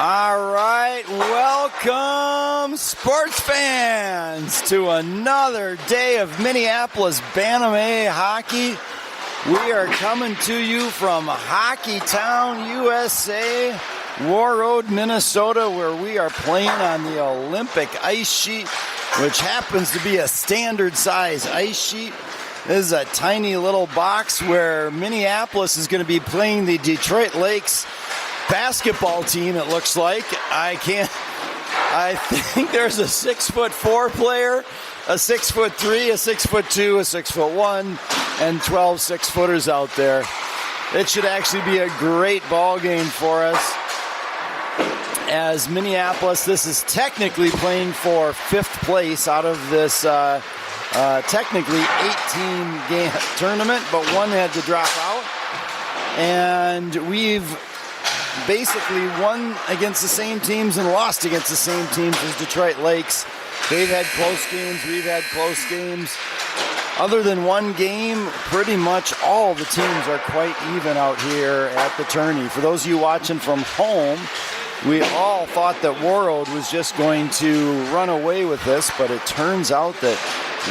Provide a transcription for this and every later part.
All right, welcome, sports fans, to another day of Minneapolis Bantam A hockey. We are coming to you from Hockey Town, USA, War Road, Minnesota, where we are playing on the Olympic ice sheet, which happens to be a standard size ice sheet. This is a tiny little box where Minneapolis is going to be playing the Detroit Lakes basketball team, it looks like. I think there's a 6'4" player, a 6'3", a 6'2", a 6'1", and 12 6-footers out there. It should actually be a great ball game for us. As Minneapolis, this is technically playing for 5th place out of this technically 18-game tournament, but one had to drop out. And we've basically won against the same teams and lost against the same teams as Detroit Lakes. They've had close games, we've had close games. Other than one game, pretty much all the teams are quite even out here at the tourney. For those of you watching from home, we all thought that War Road was just going to run away with this, but it turns out that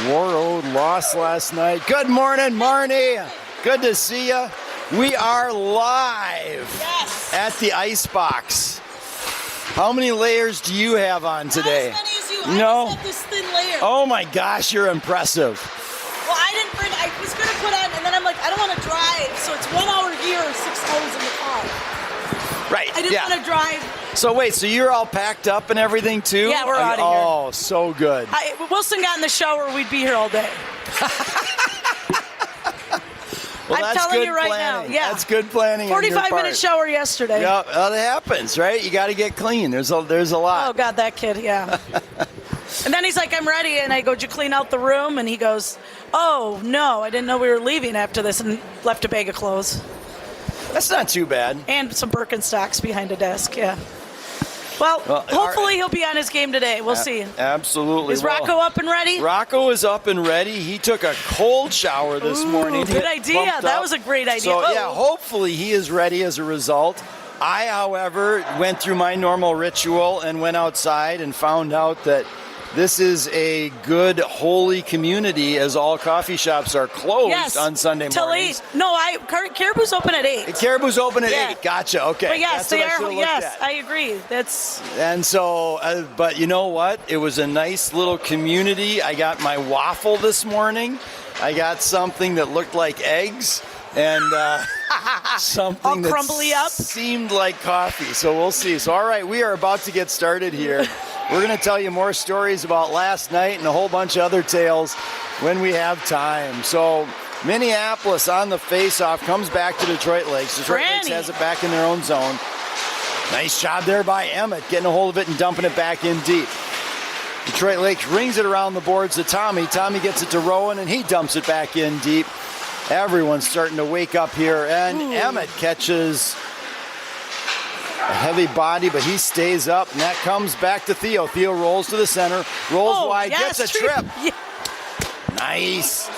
War Road lost last night. Good morning, Marnie. Good to see you. We are live at the Icebox. How many layers do you have on today? Not as many as you. No. I just have this thin layer. Oh my gosh, you're impressive. Well, I was going to put on, and then I'm like, I don't want to drive, so it's 1 hour here or 6 hours in the car. Right. I didn't want to drive. So wait, so you're all packed up and everything too? Yeah, we're out of here. Oh, so good. Wilson got in the shower, we'd be here all day. Well, I'm that's telling good you right planning. now. Yeah. That's good planning. 45-minute shower yesterday. Yeah, well, it happens, right? You got to get clean. There's a lot. Oh, God, that kid, yeah. And then he's like, I'm ready. And I go, did you clean out the room? And he goes, oh, no, I didn't know we were leaving after this, and left a bag of clothes. That's not too bad. And some Birkenstocks behind a desk, yeah. Well, hopefully he'll be on his game today. We'll see. Absolutely. Is Rocco up and ready? Rocco is up and ready. He took a cold shower this morning. Good idea. That was a great idea. So, yeah, hopefully he is ready as a result. I, however, went through my normal ritual and went outside and found out that this is a good, holy community, as all coffee shops are closed on Sunday mornings. Till 8. No, Caribou's open at 8. Caribou's open at 8. Gotcha. Okay. But yes, they are. Yes, at. I agree. And so, but you know what? It was a nice little community. I got my waffle this morning. I got something that looked like eggs and something all crumbly that up. Seemed like coffee. So we'll see. So, all right, we are about to get started here. We're going to tell you more stories about last night and a whole bunch of other tales when we have time. So Minneapolis on the face-off comes back to Detroit Lakes. Detroit Lakes has it back in their own zone. Nice job there by Emmett, getting a hold of it and dumping it back in deep. Detroit Lakes rings it around the boards to Tommy. Tommy gets it to Rowan, and he dumps it back in deep. Everyone's starting to wake up here, and Emmett catches a heavy body, but he stays up, and that comes back to Theo. Theo rolls to the center, rolls wide, gets a trip. Yeah. Nice.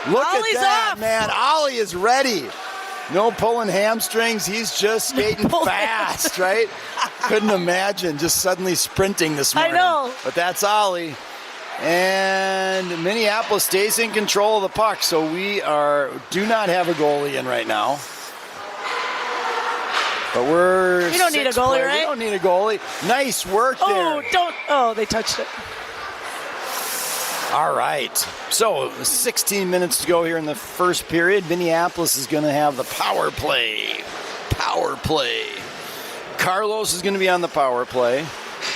Look Ollie's at that, off. man. Ollie is ready. No pulling hamstrings. He's just skating fast, right? Couldn't imagine just suddenly sprinting this morning. I know. But that's Ollie. And Minneapolis stays in control of the puck, so we do not have a goalie in right now. But we don't need a goalie, right? We don't need a goalie. Nice work there. They touched it. All right. So 16 minutes to go here in the first period. Minneapolis is going to have the power play. Carlos is going to be on the power play,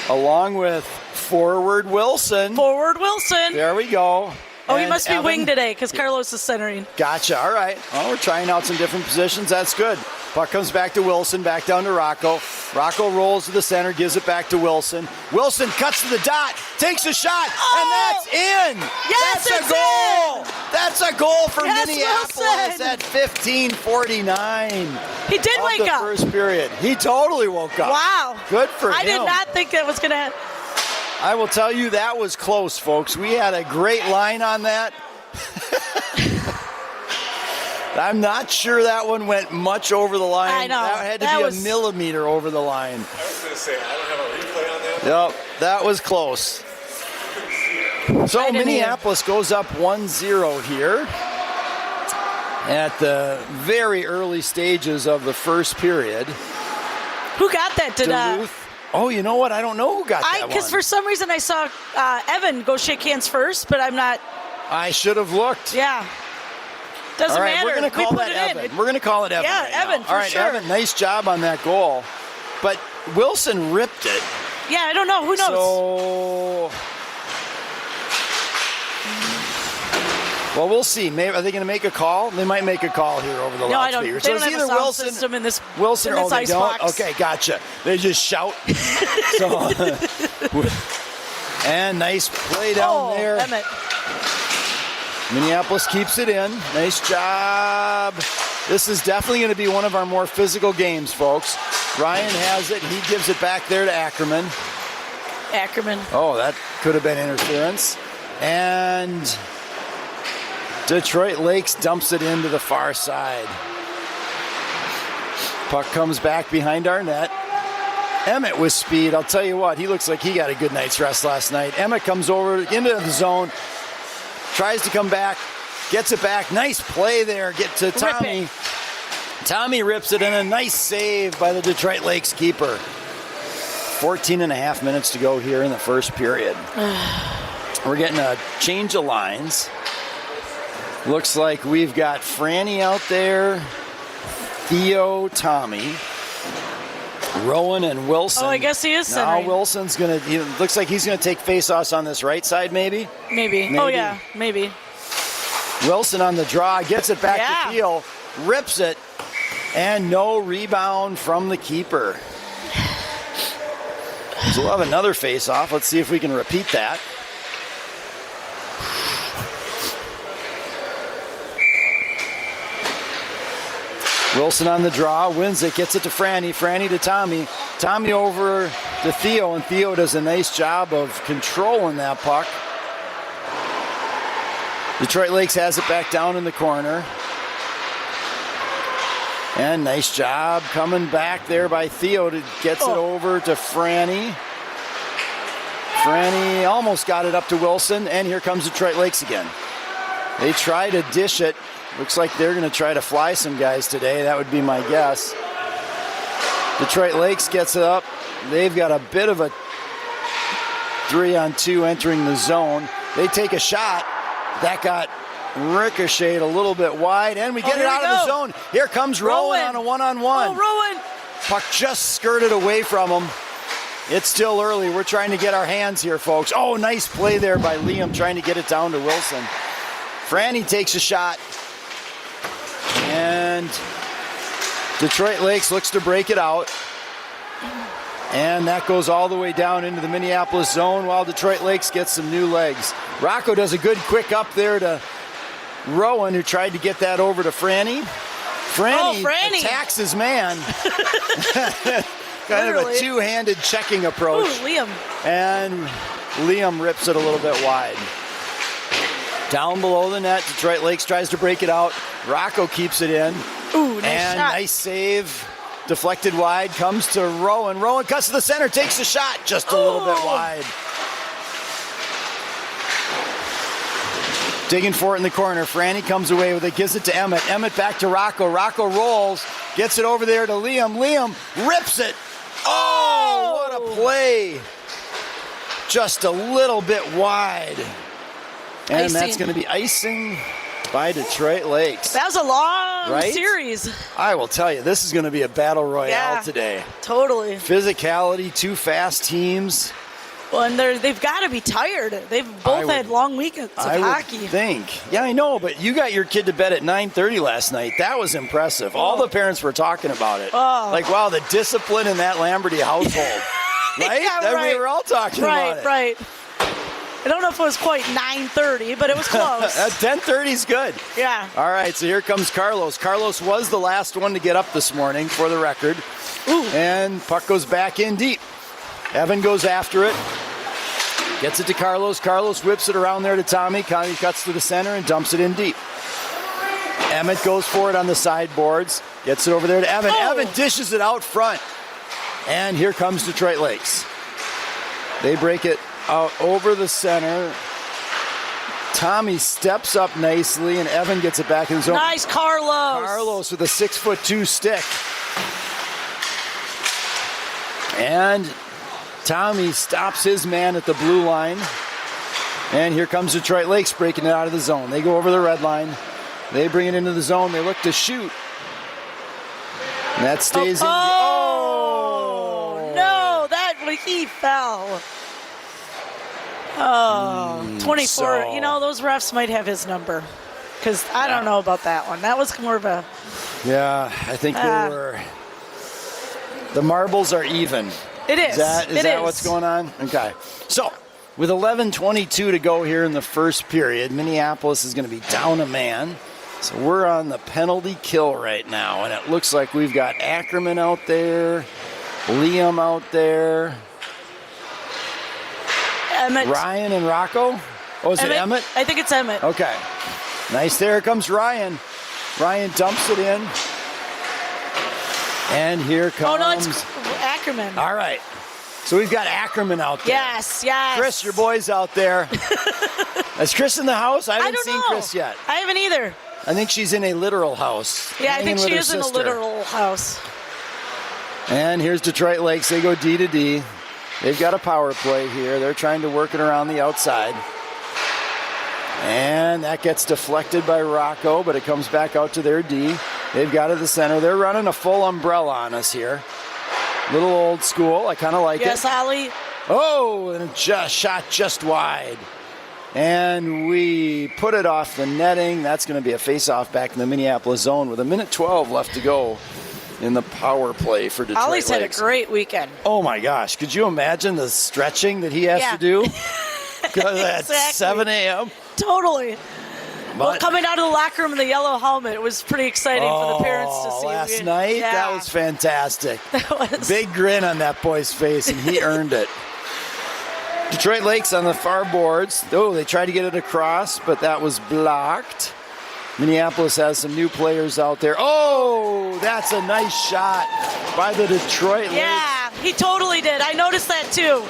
along with forward Wilson. There we go. Oh, he must be wing today because Carlos is centering. Gotcha. All right. Well, we're trying out some different positions. That's good. Puck comes back to Wilson, back down to Rocco. Rocco rolls to the center, gives it back to Wilson. Wilson cuts to the dot, takes a shot, and that's in. Yes, that's a goal. That's a goal for Minneapolis Wilson. at 15:49. He did wake up. The first period. He totally woke up. Wow. Good for him. I did not think that was going to happen. I will tell you, that was close, folks. We had a great line on that. I'm not sure that one went much over the line. I know. That had to That be was- a millimeter over the line. I was going to say, I don't have a replay on that. Yep, that was close. So didn't Minneapolis goes up 1-0 here at the very early stages of the first period. Who got that? Did Duluth. Oh, you know what? I don't know who got that one. because for some reason I saw Evan go shake hands first, but I'm not. I should have looked. Yeah. Doesn't All right, matter. we're going to call put that it Evan. in. We're going to call it Evan. Yeah, right now. Evan, for All right, sure. Evan, nice job on that goal. But Wilson ripped it. Yeah, I don't know. Who knows? So, well, we'll see. Maybe are they going to make a call? They might make a call here over the no, I don't. loudspeaker. They So don't it's have either a sound Wilson, system in this. Wilson, in oh, this they ice don't. box. Okay, gotcha. They just shout. So, and nice play down there. Emmett. Minneapolis keeps it in. Nice job. This is definitely going to be one of our more physical games, folks. Ryan has it. He gives it back there to Ackerman. Ackerman. Oh, that could have been interference. And Detroit Lakes dumps it into the far side. Puck comes back behind our net. Emmett with speed. I'll tell you what, he looks like he got a good night's rest last night. Emmett comes over into the zone, tries to come back, gets it back. Nice play there. Get to Tommy. Tommy rips it in. A nice save by the Detroit Lakes keeper. 14 and a half minutes to go here in the first period. We're getting a change of lines. Looks like we've got Franny out there, Theo, Tommy, Rowan, and Wilson. Oh, I guess he is Now centering. Wilson's going to, looks like he's going to take face-offs on this right side maybe. Maybe. Oh, yeah, maybe. Wilson on the draw, gets it back Yeah. to Theo, rips it, and no rebound from the keeper. So we'll have another face-off. Let's see if we can repeat that. Wilson on the draw, wins it, gets it to Franny. Franny to Tommy. Tommy over to Theo, and Theo does a nice job of controlling that puck. Detroit Lakes has it back down in the corner. And nice job coming back there by Theo to gets it over to Franny. Franny almost got it up to Wilson, and here comes Detroit Lakes again. They try to dish it. Looks like they're going to try to fly some guys today. That would be my guess. Detroit Lakes gets it up. They've got a bit of a 3-on-2 entering the zone. They take a shot. That got ricocheted a little bit wide, and we get it out of the zone. Here comes Rowan on a one-on-one. Oh, Rowan. Puck just skirted away from him. It's still early. We're trying to get our hands here, folks. Oh, nice play there by Liam trying to get it down to Wilson. Franny takes a shot. And Detroit Lakes looks to break it out. And that goes all the way down into the Minneapolis zone while Detroit Lakes gets some new legs. Rocco does a good quick up there to Rowan, who tried to get that over to Franny. Franny attacks his man. Kind of a two-handed checking approach. Ooh, Liam. And Liam rips it a little bit wide. Down below the net, Detroit Lakes tries to break it out. Rocco keeps it in. Ooh, nice and shot. nice save. Deflected wide, comes to Rowan. Rowan cuts to the center, takes the shot just a little bit wide. Digging for it in the corner. Franny comes away with it, gives it to Emmett. Emmett back to Rocco. Rocco rolls, gets it over there to Liam. Liam rips it. Oh, what a play. Just a little bit wide. And Icing. that's going to be icing by Detroit Lakes. That was a long series. I will tell you, this is going to be a battle royale today. Totally. Physicality, two fast teams. Well, and they've got to be tired. They've both had long weekends of hockey. Would think. Yeah, I know, but you got your kid to bed at 9:30 last night. That was impressive. All the parents were talking about it. Oh. Like, wow, the discipline in that Lamberty household. Right? Yeah, right. We were all talking about it. Right. I don't know if it was quite 9:30, but it was close. 10:30 is good. Yeah. All right, so here comes Carlos. Carlos was the last one to get up this morning, for the record. Ooh. And puck goes back in deep. Evan goes after it. Gets it to Carlos. Carlos whips it around there to Tommy. Tommy cuts to the center and dumps it in deep. Emmett goes for it on the sideboards. Gets it over there to Evan. Oh. Evan dishes it out front. And here comes Detroit Lakes. They break it out over the center. Tommy steps up nicely, and Evan gets it back in the zone. Nice, Carlos. Carlos with a 6'2" stick. And Tommy stops his man at the blue line. And here comes Detroit Lakes breaking it out of the zone. They go over the red line. They bring it into the zone. They look to shoot. And that stays in. Oh, no, he fell. Oh, 24. So- You know, those refs might have his number. Because I don't know about that one. That was more of a... Yeah, I think they were. The marbles are even. It is. Is that what's going on? Okay. So, with 11:22 to go here in the first period, Minneapolis is going to be down a man. So we're on the penalty kill right now, and it looks like we've got Ackerman out there, Liam out there, Emmett. Ryan and Rocco. Oh, is it Emmett? I think it's Emmett. Okay. Nice. There comes Ryan. Ryan dumps it in. And here comes... Oh, no, it's Ackerman. All right. So we've got Ackerman out there. Yes. Chris, your boy's out there. Is Chris in the house? I haven't don't seen know. Chris yet. I haven't either. I think she's in a literal house. Yeah, I hanging think with she her is in a sister. literal house. And here's Detroit Lakes. They go D to D. They've got a power play here. They're trying to work it around the outside. And that gets deflected by Rocco, but it comes back out to their D. They've got it at the center. They're running a full umbrella on us here. Little old school. I kind of like Yes, it. Ollie. Oh, and just shot just wide. And we put it off the netting. That's going to be a face-off back in the Minneapolis zone with 1:12 left to go in the power play for Detroit Ollie's had a Lakes. great weekend. Oh, my gosh. Could you imagine the stretching that he has to do? Because at Exactly. 7 a.m.? Totally. Well, But- coming out of the locker room in the yellow helmet, it was pretty exciting for the parents to see. Last night? Yeah. That was fantastic. That was. Big grin on that boy's face, and he earned it. Detroit Lakes on the far boards. Oh, they tried to get it across, but that was blocked. Minneapolis has some new players out there. Oh, that's a nice shot by the Detroit Lakes. Yeah, he totally did. I noticed that too.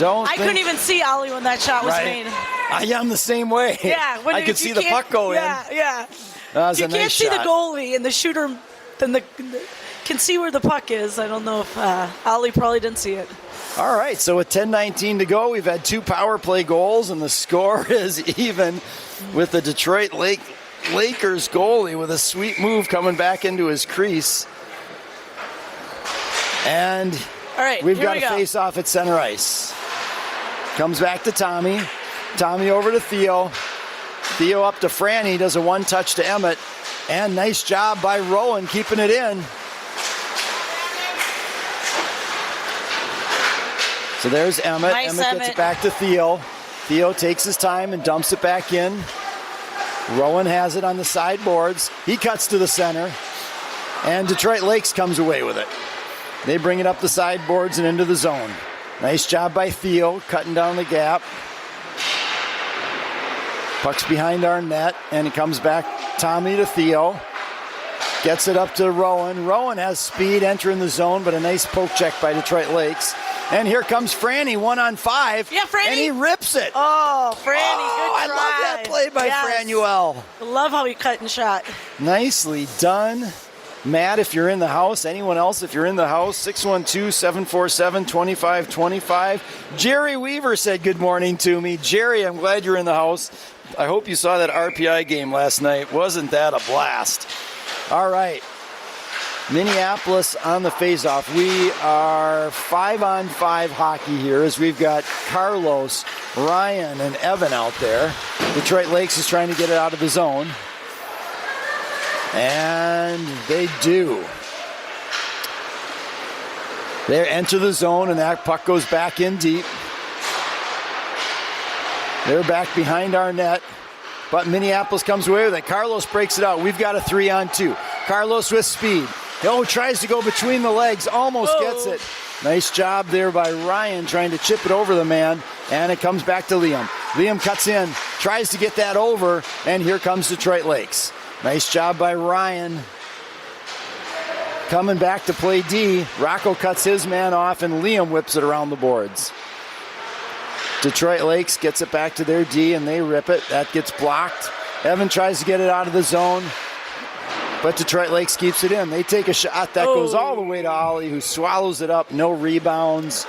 I couldn't even see Ollie when that shot was made. I am the same way. Yeah, I could see the puck go in. Yeah. That was You a can't nice see the shot. goalie, and the shooter can see where the puck is. I don't know if Ollie probably didn't see it. All right, so with 10:19 to go, we've had 2 power play goals, and the score is even with the Detroit Lakers goalie with a sweet move coming back into his crease. And All right, we've here got we a go. face-off at center ice. Comes back to Tommy. Tommy over to Theo. Theo up to Franny, does a one-touch to Emmett. And nice job by Rowan keeping it in. So there's Emmett. Nice, Emmett gets Emmett. it back to Theo. Theo takes his time and dumps it back in. Rowan has it on the sideboards. He cuts to the center. And Detroit Lakes comes away with it. They bring it up the sideboards and into the zone. Nice job by Theo, cutting down the gap. Puck's behind our net, and it comes back Tommy to Theo. Gets it up to Rowan. Rowan has speed entering the zone, but a nice poke check by Detroit Lakes. And here comes Franny, 1-on-5. Yeah, Franny. And he rips it. Oh, Franny, Oh, good try. I love that play by Yes. Franuel. I love how he cut and shot. Nicely done. Matt, if you're in the house, anyone else, if you're in the house, 612-747-2525. Jerry Weaver said good morning to me. Jerry, I'm glad you're in the house. I hope you saw that RPI game last night. Wasn't that a blast? All right. Minneapolis on the faceoff. We are 5-on-5 hockey here as we've got Carlos, Ryan, and Evan out there. Detroit Lakes is trying to get it out of the zone. And they do. They enter the zone, and that puck goes back in deep. They're back behind our net, but Minneapolis comes away with it. Carlos breaks it out. We've got a 3-on-2. Carlos with speed. Tries to go between the legs, almost gets it. Nice job there by Ryan trying to chip it over the man, and it comes back to Liam. Liam cuts in, tries to get that over, and here comes Detroit Lakes. Nice job by Ryan. Coming back to play D. Rocco cuts his man off, and Liam whips it around the boards. Detroit Lakes gets it back to their D, and they rip it. That gets blocked. Evan tries to get it out of the zone, but Detroit Lakes keeps it in. They take a shot that goes all the way to Ollie, who swallows it up. No rebounds.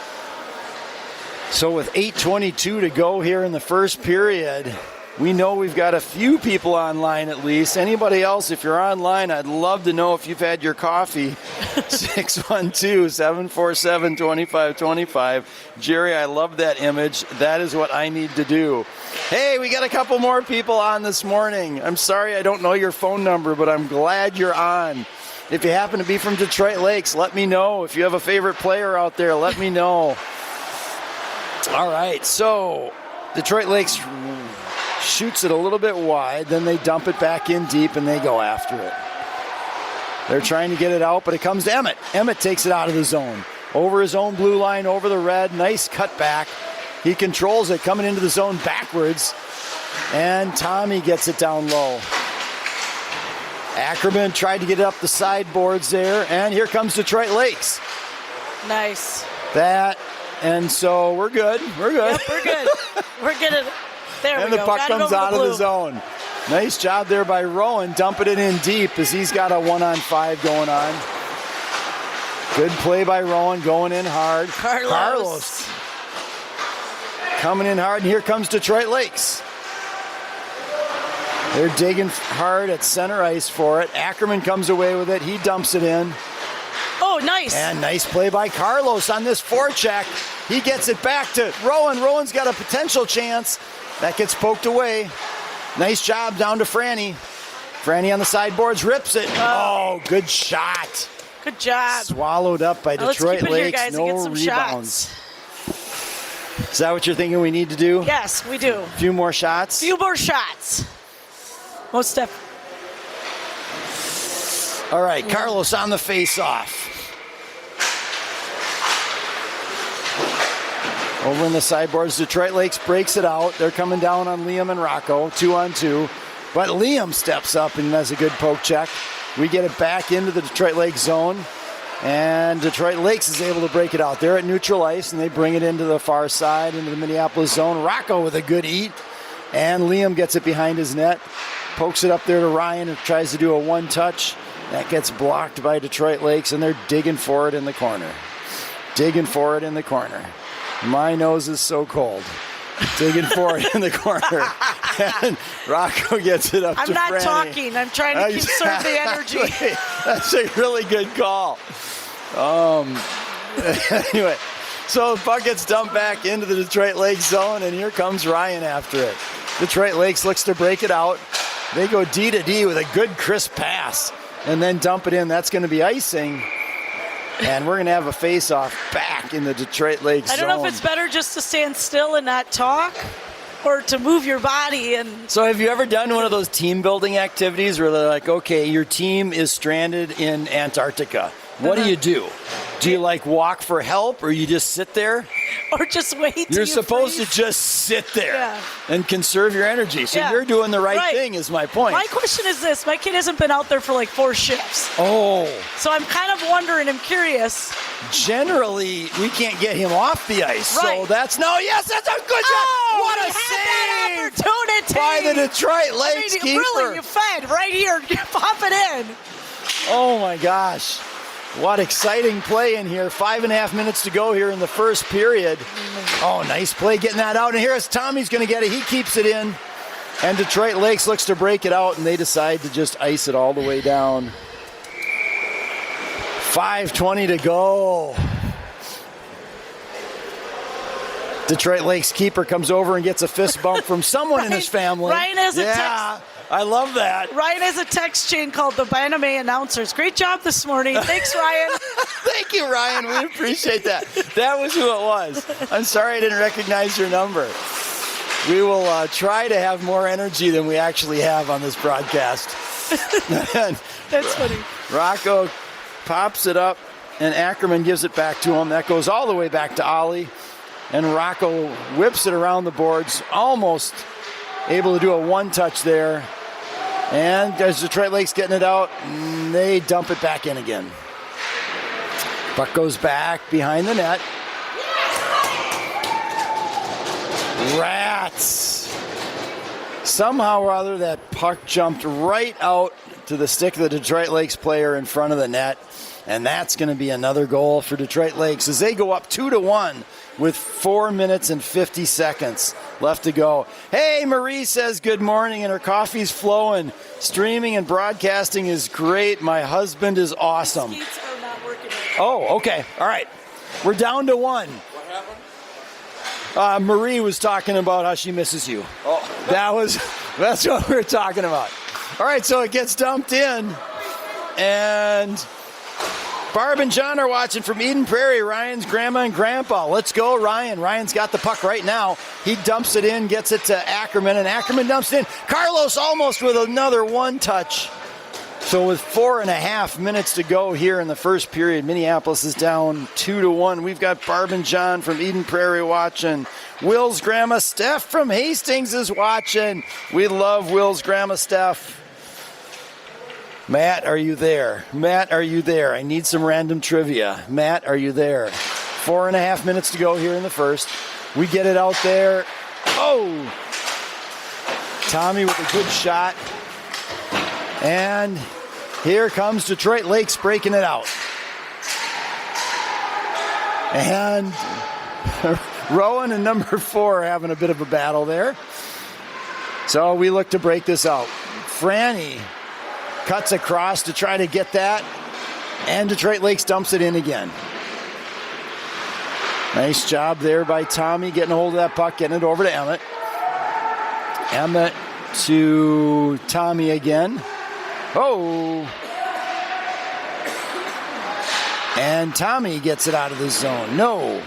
So with 8:22 to go here in the first period, we know we've got a few people online at least. Anybody else, if you're online, I'd love to know if you've had your coffee. 612-747-2525. Jerry, I love that image. That is what I need to do. Hey, we got a couple more people on this morning. I'm sorry I don't know your phone number, but I'm glad you're on. If you happen to be from Detroit Lakes, let me know. If you have a favorite player out there, let me know. All right, so Detroit Lakes shoots it a little bit wide, then they dump it back in deep, and they go after it. They're trying to get it out, but it comes to Emmett. Emmett takes it out of the zone. Over his own blue line, over the red. Nice cutback. He controls it, coming into the zone backwards, and Tommy gets it down low. Ackerman tried to get it up the sideboards there, and here comes Detroit Lakes. Nice. And so we're good. We're good. Yep, we're good. We're good at it. There and we the go. puck Got comes out of the zone. Nice job there by Rowan, dumping it in deep as he's got a 1-on-5 going on. Good play by Rowan, going in hard. Carlos coming in hard, and here comes Detroit Lakes. They're digging hard at center ice for it. Ackerman comes away with it. He dumps it in. Oh, nice. And nice play by Carlos on this forecheck. He gets it back to Rowan. Rowan's got a potential chance. That gets poked away. Nice job down to Franny. Franny on the sideboards, rips it. Oh, good shot. Good job. Swallowed up by Detroit Lakes. Lakes. Here, guys, no and get some rebounds. Shots. Is that what you're thinking we need to do? Yes, we do. A few more shots? Few more shots. Most definitely. All right, Carlos on the face-off. Over in the sideboards, Detroit Lakes breaks it out. They're coming down on Liam and Rocco, 2-on-2. But Liam steps up and does a good poke check. We get it back into the Detroit Lakes zone. And Detroit Lakes is able to break it out. They're at neutral ice, and they bring it into the far side, into the Minneapolis zone. Rocco with a good eat. And Liam gets it behind his net. Pokes it up there to Ryan and tries to do a one-touch. That gets blocked by Detroit Lakes, and they're digging for it in the corner. Digging for it in the corner. My nose is so cold. Digging for it in the corner. And Rocco gets it up to Franny. I'm not talking. I'm trying to conserve the energy. That's a really good call. Anyway, so the puck gets dumped back into the Detroit Lakes zone, and here comes Ryan after it. Detroit Lakes looks to break it out. They go D to D with a good crisp pass and then dump it in. That's going to be icing. And we're going to have a face-off back in the Detroit Lakes zone. I don't know if it's better just to stand still and not talk or to move your body. And So have you ever done one of those team-building activities where they're like, okay, your team is stranded in Antarctica. What do you do? Do you walk for help, or you just sit there? Or just wait till You're supposed freeze? to just sit there Yeah. and conserve your energy. So Yeah. you're doing the right Right. thing is my point. My question is this. My kid hasn't been out there for 4 shifts. Oh. So I'm kind of wondering, I'm curious. Generally, we can't get him off the ice. Right. So that's a good shot. What a we had that save opportunity by the Detroit Lakes keeper. Really, you fed right here. You pop it in. Oh my gosh. What exciting play in here. 5.5 minutes to go here in the first period. Oh, nice play getting that out. And here's Tommy's going to get it. He keeps it in. And Detroit Lakes looks to break it out, and they decide to just ice it all the way down. 5:20 to go. Detroit Lakes keeper comes over and gets a fist bump from someone in his family. Ryan has a text. I love that. Ryan has a text chain called the Baname Announcers. Great job this morning. Thanks, Ryan. Thank you, Ryan. We appreciate that. That was who it was. I'm sorry I didn't recognize your number. We will try to have more energy than we actually have on this broadcast. That's funny. Rocco pops it up, and Ackerman gives it back to him. That goes all the way back to Ollie. And Rocco whips it around the boards, almost able to do a one-touch there. And as Detroit Lake's getting it out, they dump it back in again. Puck goes back behind the net. Rats. Somehow or other, that puck jumped right out to the stick of the Detroit Lakes player in front of the net. And that's going to be another goal for Detroit Lakes as they go up 2-1 with 4 minutes and 50 seconds left to go. Hey, Marie says good morning, and her coffee's flowing. Streaming and broadcasting is great. My husband is awesome. Skates are not working. Oh, okay. All right. We're down to 1. What happened? Marie was talking about how she misses you. Oh. That's what we were talking about. All right, so it gets dumped in, and Barb and John are watching from Eden Prairie, Ryan's grandma and grandpa. Let's go, Ryan. Ryan's got the puck right now. He dumps it in, gets it to Ackerman, and Ackerman dumps it in. Carlos almost with another one touch. So with 4.5 minutes to go here in the first period, Minneapolis is down 2-1. We've got Barb and John from Eden Prairie watching. Will's grandma Steph from Hastings is watching. We love Will's grandma Steph. Matt, are you there? Matt, are you there? I need some random trivia. Matt, are you there? 4.5 minutes to go here in the first. We get it out there. Oh! Tommy with a good shot. And here comes Detroit Lakes breaking it out. And Rowan and number 4 are having a bit of a battle there. So we look to break this out. Franny cuts across to try to get that, and Detroit Lakes dumps it in again. Nice job there by Tommy getting a hold of that puck, getting it over to Emmett. Emmett to Tommy again. Oh! And Tommy gets it out of the zone. No!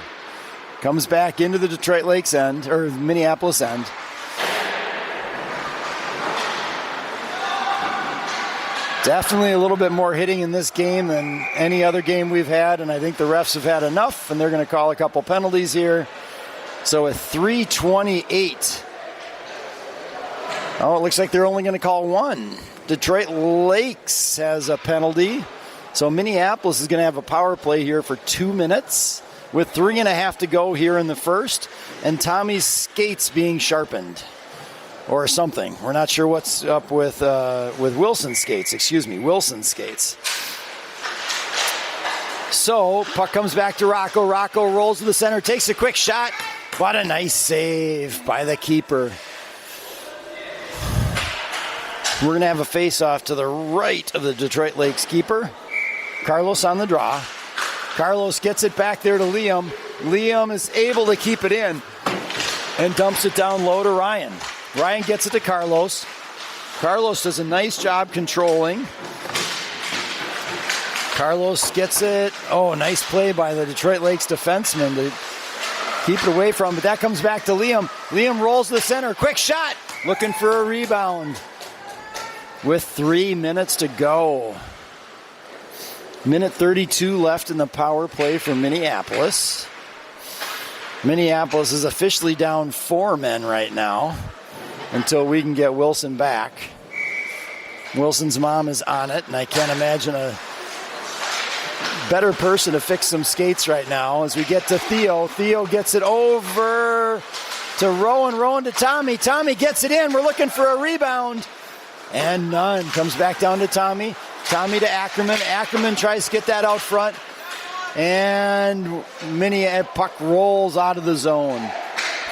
Comes back into the Detroit Lakes end, or Minneapolis end. Definitely a little bit more hitting in this game than any other game we've had, and I think the refs have had enough, and they're going to call a couple penalties here. So at 3:28. Oh, it looks like they're only going to call one. Detroit Lakes has a penalty. So Minneapolis is going to have a power play here for 2 minutes with 3.5 to go here in the first, and Tommy's skates being sharpened. Or something. We're not sure what's up with Wilson's skates. Wilson's skates. So, puck comes back to Rocco. Rocco rolls to the center, takes a quick shot. What a nice save by the keeper. We're going to have a face-off to the right of the Detroit Lakes keeper. Carlos on the draw. Carlos gets it back there to Liam. Liam is able to keep it in and dumps it down low to Ryan. Ryan gets it to Carlos. Carlos does a nice job controlling. Carlos gets it. Oh, nice play by the Detroit Lakes defenseman to keep it away from him. But that comes back to Liam. Liam rolls to the center. Quick shot. Looking for a rebound. With 3 minutes to go. Minute 32 left in the power play for Minneapolis. Minneapolis is officially down 4 men right now, until we can get Wilson back. Wilson's mom is on it, and I can't imagine a better person to fix some skates right now. As we get to Theo, Theo gets it over to Rowan, Rowan to Tommy. Tommy gets it in. We're looking for a rebound, and none. Comes back down to Tommy. Tommy to Ackerman. Ackerman tries to get that out front, and puck rolls out of the zone.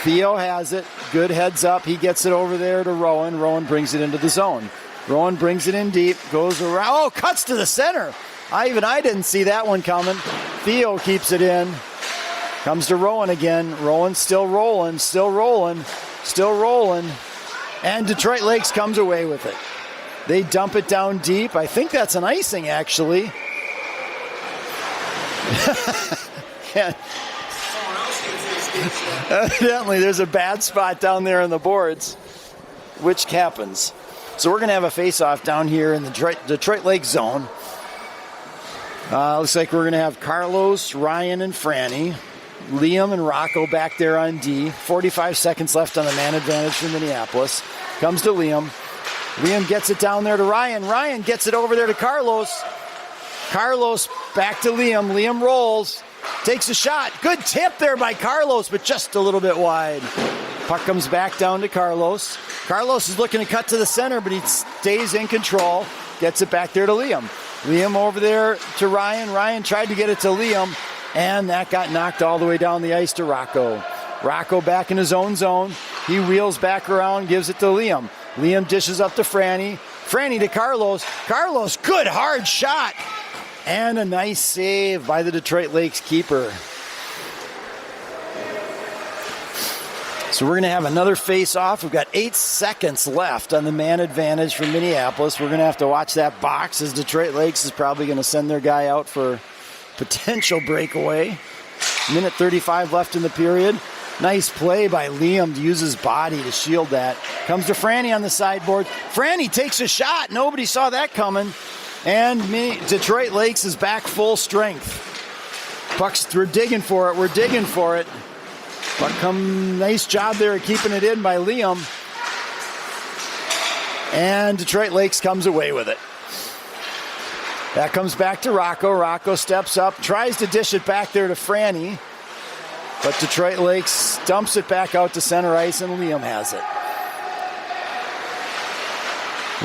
Theo has it. Good heads up. He gets it over there to Rowan. Rowan brings it into the zone. Rowan brings it in deep. Goes around. Oh, cuts to the center. I didn't see that one coming. Theo keeps it in. Comes to Rowan again. Rowan still rolling. Still rolling. Still rolling. And Detroit Lakes comes away with it. They dump it down deep. I think that's an icing, actually. Yeah. Evidently, there's a bad spot down there on the boards, which happens. So we're going to have a face-off down here in the Detroit Lake zone. Looks like we're going to have Carlos, Ryan, and Franny. Liam and Rocco back there on D. 45 seconds left on the man advantage for Minneapolis. Comes to Liam. Liam gets it down there to Ryan. Ryan gets it over there to Carlos. Carlos back to Liam. Liam rolls. Takes a shot. Good tip there by Carlos, but just a little bit wide. Puck comes back down to Carlos. Carlos is looking to cut to the center, but he stays in control. Gets it back there to Liam. Liam over there to Ryan. Ryan tried to get it to Liam, and that got knocked all the way down the ice to Rocco. Rocco back in his own zone. He wheels back around, gives it to Liam. Liam dishes up to Franny. Franny to Carlos. Carlos, good hard shot. And a nice save by the Detroit Lakes keeper. So we're going to have another face-off. We've got 8 seconds left on the man advantage for Minneapolis. We're going to have to watch that box as Detroit Lakes is probably going to send their guy out for potential breakaway. Minute 35 left in the period. Nice play by Liam to use his body to shield that. Comes to Franny on the sideboard. Franny takes a shot. Nobody saw that coming. And Detroit Lakes is back full strength. Pucks, we're digging for it. We're digging for it. Puck nice job there of keeping it in by Liam. And Detroit Lakes comes away with it. That comes back to Rocco. Rocco steps up, tries to dish it back there to Franny. But Detroit Lakes dumps it back out to center ice, and Liam has it.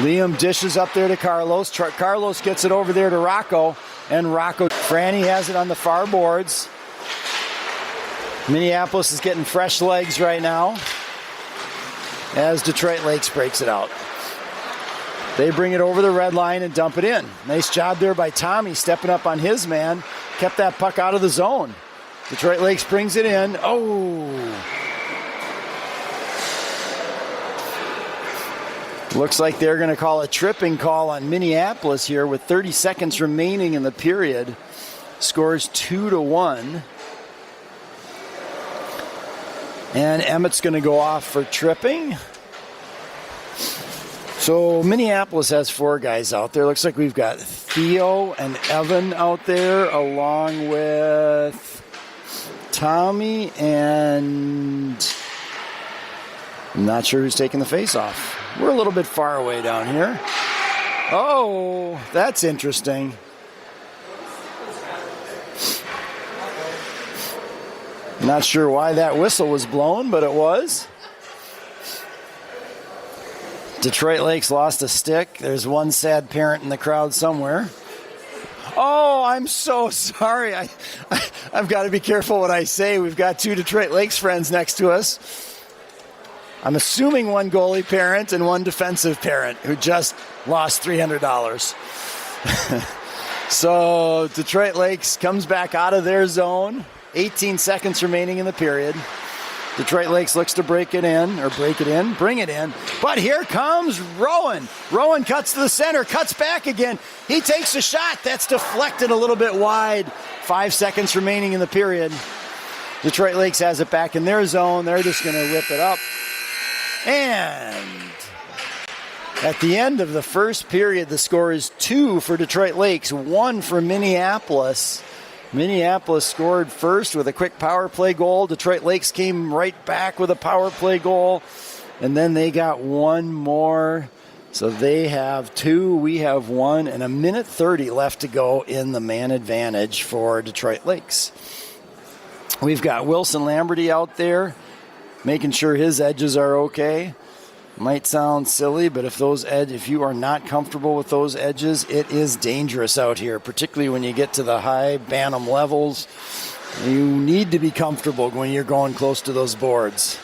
Liam dishes up there to Carlos. Carlos gets it over there to Rocco, and Rocco. Franny has it on the far boards. Minneapolis is getting fresh legs right now as Detroit Lakes breaks it out. They bring it over the red line and dump it in. Nice job there by Tommy stepping up on his man. Kept that puck out of the zone. Detroit Lakes brings it in. Oh! Looks like they're going to call a tripping call on Minneapolis here with 30 seconds remaining in the period. Scores 2-1. And Emmett's going to go off for tripping. So Minneapolis has 4 guys out there. Looks like we've got Theo and Evan out there along with Tommy and I'm not sure who's taking the face-off. We're a little bit far away down here. Oh, that's interesting. Not sure why that whistle was blown, but it was. Detroit Lakes lost a stick. There's one sad parent in the crowd somewhere. Oh, I'm so sorry. I've got to be careful what I say. We've got 2 Detroit Lakes friends next to us. I'm assuming one goalie parent and one defensive parent who just lost $300. So Detroit Lakes comes back out of their zone. 18 seconds remaining in the period. Detroit Lakes looks to bring it in. But here comes Rowan. Rowan cuts to the center, cuts back again. He takes a shot. That's deflected a little bit wide. 5 seconds remaining in the period. Detroit Lakes has it back in their zone. They're just going to rip it up. And at the end of the first period, the score is 2 for Detroit Lakes, 1 for Minneapolis. Minneapolis scored first with a quick power play goal. Detroit Lakes came right back with a power play goal. And then they got one more. So they have 2, we have 1, and 1:30 left to go in the man advantage for Detroit Lakes. We've got Wilson Lamberty out there, making sure his edges are okay. Might sound silly, but if you are not comfortable with those edges, it is dangerous out here, particularly when you get to the high Bantam levels. You need to be comfortable when you're going close to those boards.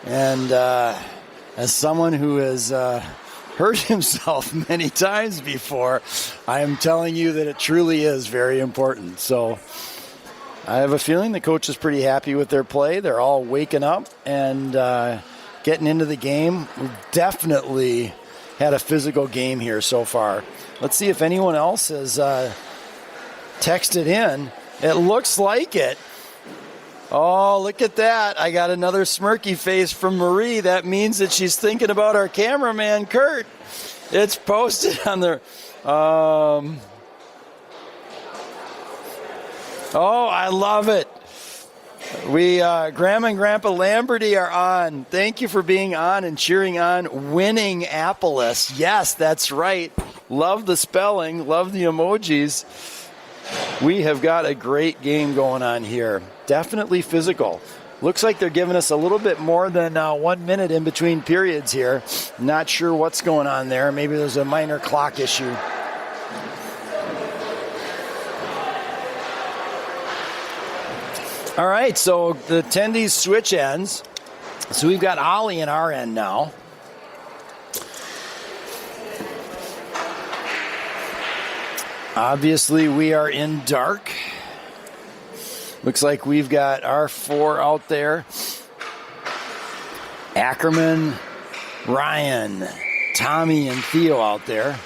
And as someone who has hurt himself many times before, I am telling you that it truly is very important. So I have a feeling the coach is pretty happy with their play. They're all waking up and getting into the game. We've definitely had a physical game here so far. Let's see if anyone else has texted in. It looks like it. Oh, look at that. I got another smirky face from Marie. That means that she's thinking about our cameraman, Kurt. It's posted on the... Oh, I love it. Grandma and Grandpa Lamberty are on. Thank you for being on and cheering on Minneapolis. Yes, that's right. Love the spelling. Love the emojis. We have got a great game going on here. Definitely physical. Looks like they're giving us a little bit more than 1 minute in between periods here. Not sure what's going on there. Maybe there's a minor clock issue. All right, so the attendees switch ends. So we've got Ollie in our end now. Obviously, we are in dark. Looks like we've got our 4 out there. Ackerman, Ryan, Tommy, and Theo out there.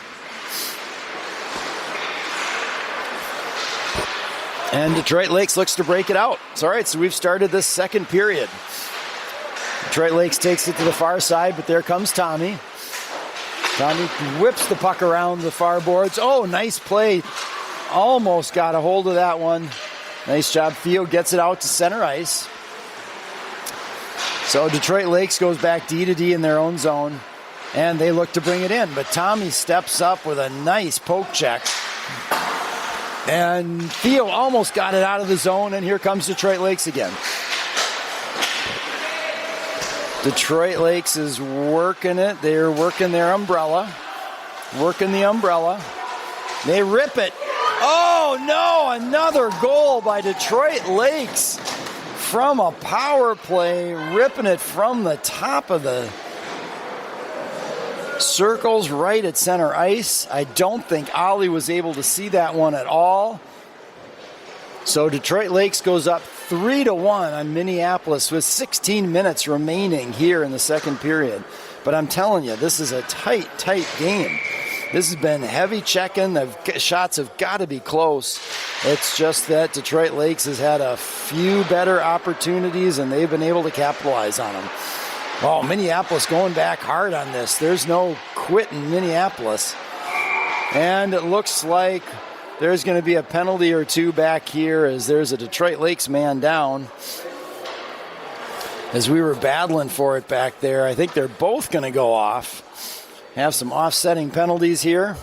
And Detroit Lakes looks to break it out. It's all right, so we've started this second period. Detroit Lakes takes it to the far side, but there comes Tommy. Tommy whips the puck around the far boards. Oh, nice play. Almost got a hold of that one. Nice job. Theo gets it out to center ice. So Detroit Lakes goes back D to D in their own zone, and they look to bring it in. But Tommy steps up with a nice poke check. And Theo almost got it out of the zone, and here comes Detroit Lakes again. Detroit Lakes is working it. They're working their umbrella. Working the umbrella. They rip it. Oh, no! Another goal by Detroit Lakes from a power play, ripping it from the top of the circles right at center ice. I don't think Ollie was able to see that one at all. So Detroit Lakes goes up 3-1 on Minneapolis with 16 minutes remaining here in the second period. But I'm telling you, this is a tight game. This has been heavy checking. The shots have got to be close. It's just that Detroit Lakes has had a few better opportunities, and they've been able to capitalize on them. Oh, Minneapolis going back hard on this. There's no quit in Minneapolis. And it looks like there's going to be a penalty or two back here as there's a Detroit Lakes man down. As we were battling for it back there, I think they're both going to go off. Have some offsetting penalties here.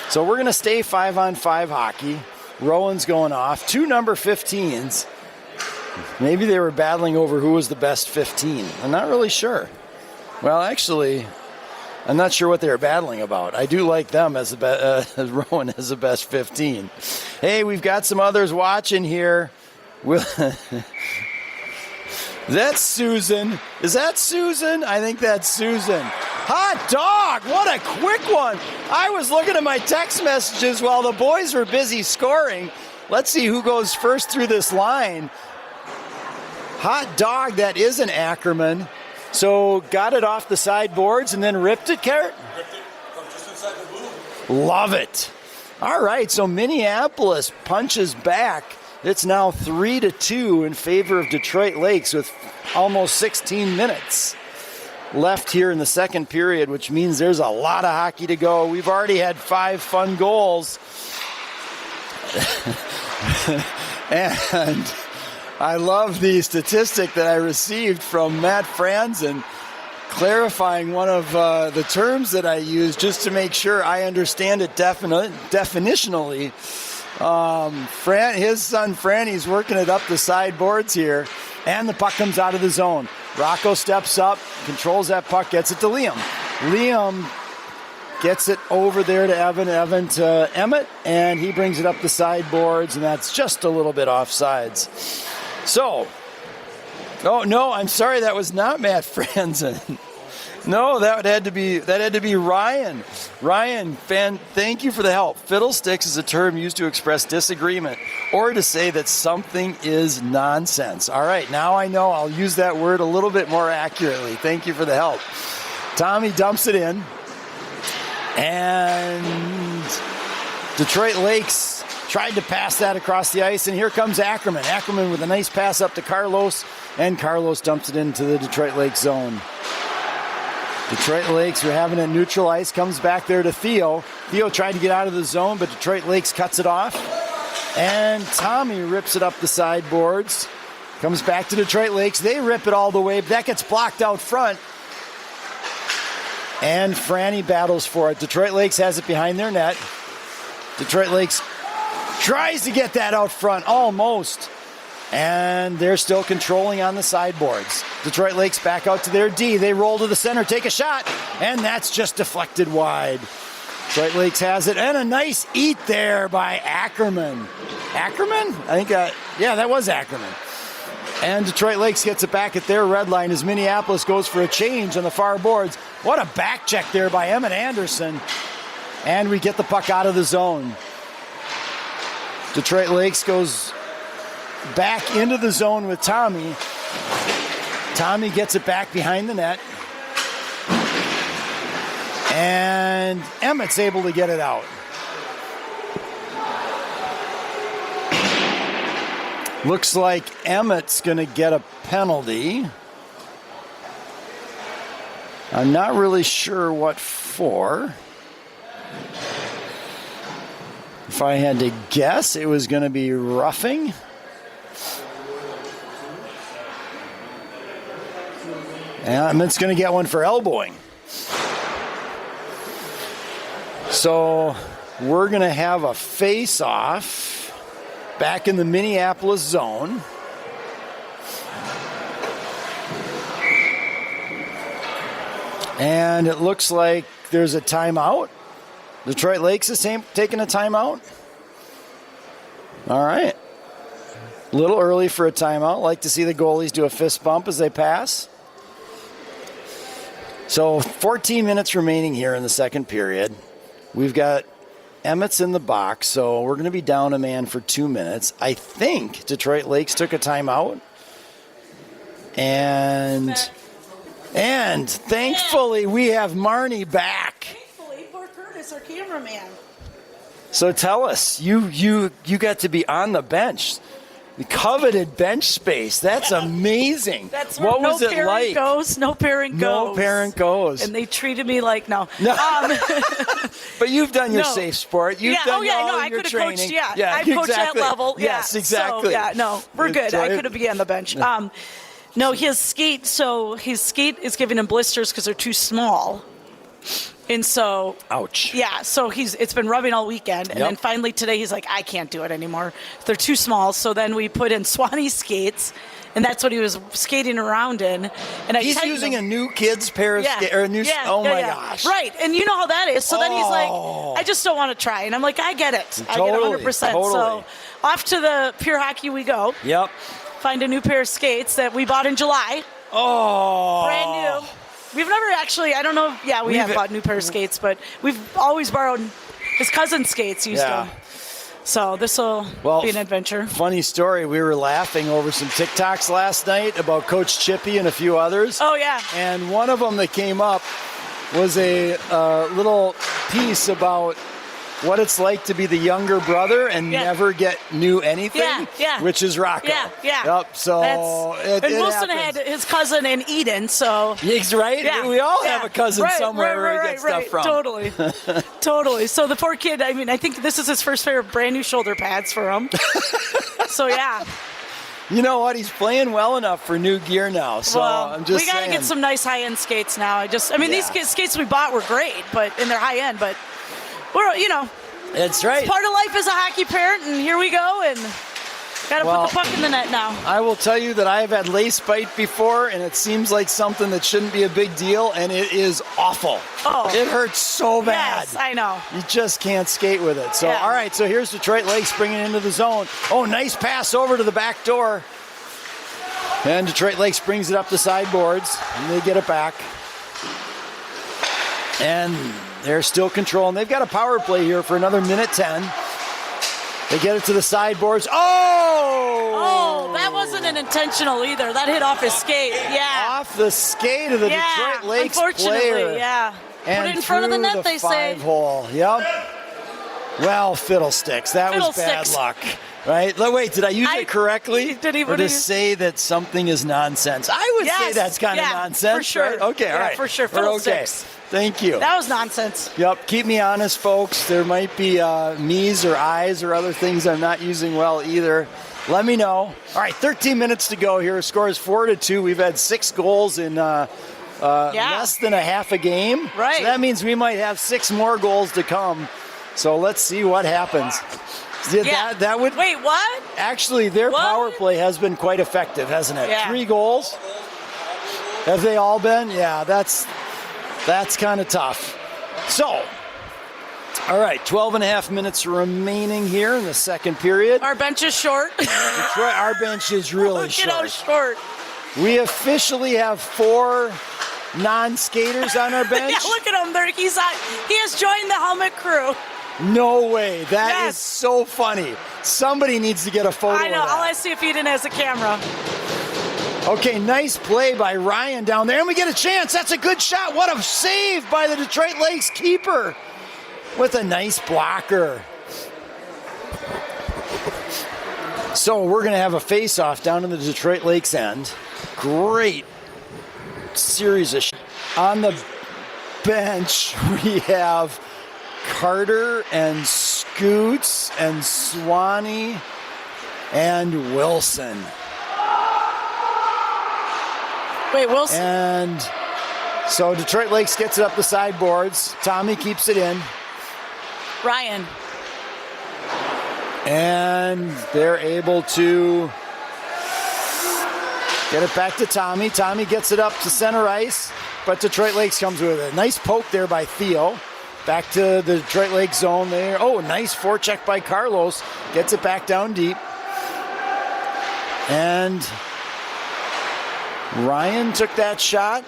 So we're going to stay 5-on-5 hockey. Rowan's going off. 2 number 15s. Maybe they were battling over who was the best 15. I'm not really sure. Well, actually, I'm not sure what they were battling about. I do like them as Rowan as the best 15. Hey, we've got some others watching here. That's Susan. Is that Susan? I think that's Susan. Hot dog! What a quick one. I was looking at my text messages while the boys were busy scoring. Let's see who goes first through this line. Hot dog, that is an Ackerman. So got it off the sideboards and then ripped it, Kurt? Ripped it from just inside the blue. Love it. All right, so Minneapolis punches back. It's now 3-2 in favor of Detroit Lakes with almost 16 minutes left here in the second period, which means there's a lot of hockey to go. We've already had 5 fun goals. And I love the statistic that I received from Matt Franzen clarifying one of the terms that I use just to make sure I understand it definitionally. His son Franny's working it up the sideboards here, and the puck comes out of the zone. Rocco steps up, controls that puck, gets it to Liam. Liam gets it over there to Evan to Emmett, and he brings it up the sideboards, and that's just a little bit offsides. So, oh no, I'm sorry, that was not Matt Franzen. No, that had to be Ryan. Ryan, thank you for the help. Fiddlesticks is a term used to express disagreement or to say that something is nonsense. All right, now I know I'll use that word a little bit more accurately. Thank you for the help. Tommy dumps it in. And Detroit Lakes tried to pass that across the ice, and here comes Ackerman. Ackerman with a nice pass up to Carlos, and Carlos dumps it into the Detroit Lakes zone. Detroit Lakes are having it neutral ice, comes back there to Theo. Theo tried to get out of the zone, but Detroit Lakes cuts it off. And Tommy rips it up the sideboards. Comes back to Detroit Lakes. They rip it all the way. That gets blocked out front. And Franny battles for it. Detroit Lakes has it behind their net. Detroit Lakes tries to get that out front, almost. And they're still controlling on the sideboards. Detroit Lakes back out to their D. They roll to the center, take a shot, and that's just deflected wide. Detroit Lakes has it, and a nice eat there by Ackerman. Ackerman? I think, that was Ackerman. And Detroit Lakes gets it back at their red line as Minneapolis goes for a change on the far boards. What a back check there by Emmett Anderson. And we get the puck out of the zone. Detroit Lakes goes back into the zone with Tommy. Tommy gets it back behind the net. And Emmett's able to get it out. Looks like Emmett's going to get a penalty. I'm not really sure what for. If I had to guess, it was going to be roughing. And Emmett's going to get one for elbowing. So we're going to have a face-off back in the Minneapolis zone. And it looks like there's a timeout. Detroit Lakes is taking a timeout. All right. A little early for a timeout. Like to see the goalies do a fist bump as they pass. So 14 minutes remaining here in the second period. We've got Emmett's in the box, so we're going to be down a man for 2 minutes. I think Detroit Lakes took a timeout. And thankfully we have Marnie back. Thankfully, poor Curtis, our cameraman. So tell us, you got to be on the bench. The coveted bench space. That's amazing. That's where what no was it parent like? goes, no parent No goes. parent goes. And they treated me like no. But you've done your No. safe sport. You've done all I your could have training. coached. Yeah, I coached exactly. that level. Yes, yeah. exactly. So, we're good. I could have been on the bench. No, his skate is giving him blisters because they're too small. And so, ouch. Yeah, so it's been rubbing all weekend, and then finally today he's like, I can't do it anymore. They're too small. So then we put in Swanee skates, and that's what he was skating around in. And he's using a new kid's pair of skates, or a new. Oh my gosh! Right, and you know how that is. So then he's like, I just don't want to try, and I'm like, I get it. Totally, I get 100%. Totally. So off to the Pure Hockey we go. Yep. Find a new pair of skates that we bought in July. Oh. Brand new. We've never actually, I don't know, we have bought new pair of skates, but we've always borrowed his cousin's skates, used them. So this will be an adventure. Funny story, we were laughing over some TikToks last night about Coach Chippy and a few others. Oh, yeah. And one of them that came up was a little piece about what it's like to be the younger brother and never get new anything, which is Rocco. Yeah. Yep, so and Wilson had his cousin in Eden, so. He's right. Yeah. We all have a cousin somewhere where we get stuff from. Totally. Totally. So the poor kid, I think this is his first pair of brand new shoulder pads for him. So, yeah. You know what? He's playing well enough for new gear now. So I'm just we got to get some nice high-end skates now. These skates we bought were great, and they're high-end, but we're, That's right. It's part of life as a hockey parent, and here we go, and got to put the puck in the net now. I will tell you that I have had lace bite before, and it seems like something that shouldn't be a big deal, and it is awful. Oh. It hurts so bad. Yes, I know. You just can't skate with it. So, all right, so here's Detroit Lakes bringing it into the zone. Oh, nice pass over to the back door. And Detroit Lakes brings it up the sideboards, and they get it back. And they're still controlling. They've got a power play here for another minute 10. They get it to the sideboards. Oh! Oh, that wasn't an intentional either. That hit off his skate. Yeah. Off the skate of the Detroit Lakes unfortunately, player. Yeah. And put it in front of the net, they say. Hole. Yep. Well, fiddlesticks. That was bad luck. Right? Wait, did I use it correctly? Did he? Or to say that something is nonsense? I would say that's kind of nonsense. For sure. Right? Okay, all right. For sure. We're okay. Fiddlesticks. Thank you. That was nonsense. Yep, keep me honest, folks. There might be me's or I's or other things I'm not using well either. Let me know. All right, 13 minutes to go here. Score is 4-2. We've had 6 goals in less than a half a game. Right. So that means we might have 6 more goals to come. So let's see what happens. Yeah. That would. Wait, what? Actually, their power play has been quite effective, hasn't it? Yeah. 3 goals. Have they all been? Yeah, that's kind of tough. So, all right, 12 and a half minutes remaining here in the second period. Our bench is short. Detroit, our bench is really Look short. at how short. We officially have 4 non-skaters on our bench. Yeah, look at him. There, he has joined the helmet crew. No way. That is Yes. so funny. Somebody needs to get a photo I know. of that. I'll see if Eden has a camera. Okay, nice play by Ryan down there. And we get a chance. That's a good shot. What a save by the Detroit Lakes keeper with a nice blocker. So we're going to have a face-off down in the Detroit Lakes end. Great series of on the bench, we have Carter and Scoots and Swanee and Wilson. Wait, Wilson. And so Detroit Lakes gets it up the sideboards. Tommy keeps it in. Ryan. And they're able to get it back to Tommy. Tommy gets it up to center ice, but Detroit Lakes comes with a nice poke there by Theo. Back to the Detroit Lakes zone there. Oh, nice forecheck by Carlos. Gets it back down deep. And Ryan took that shot.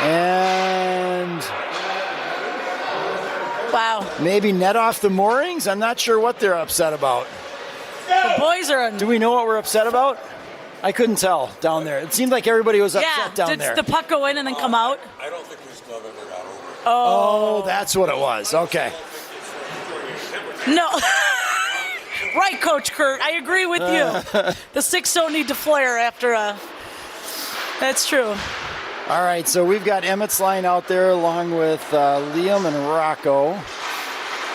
And Wow. maybe net off the moorings. I'm not sure what they're upset about. The boys are in. Do we know what we're upset about? I couldn't tell down there. It seemed like everybody was upset down did there. the puck go in and then come out? I don't think his glove ever got over it. Oh, that's what it was. Okay. No. Right, Coach Kurt. I agree with you. The 6 don't need to flare after a. That's true. All right, so we've got Emmett's line out there along with Liam and Rocco.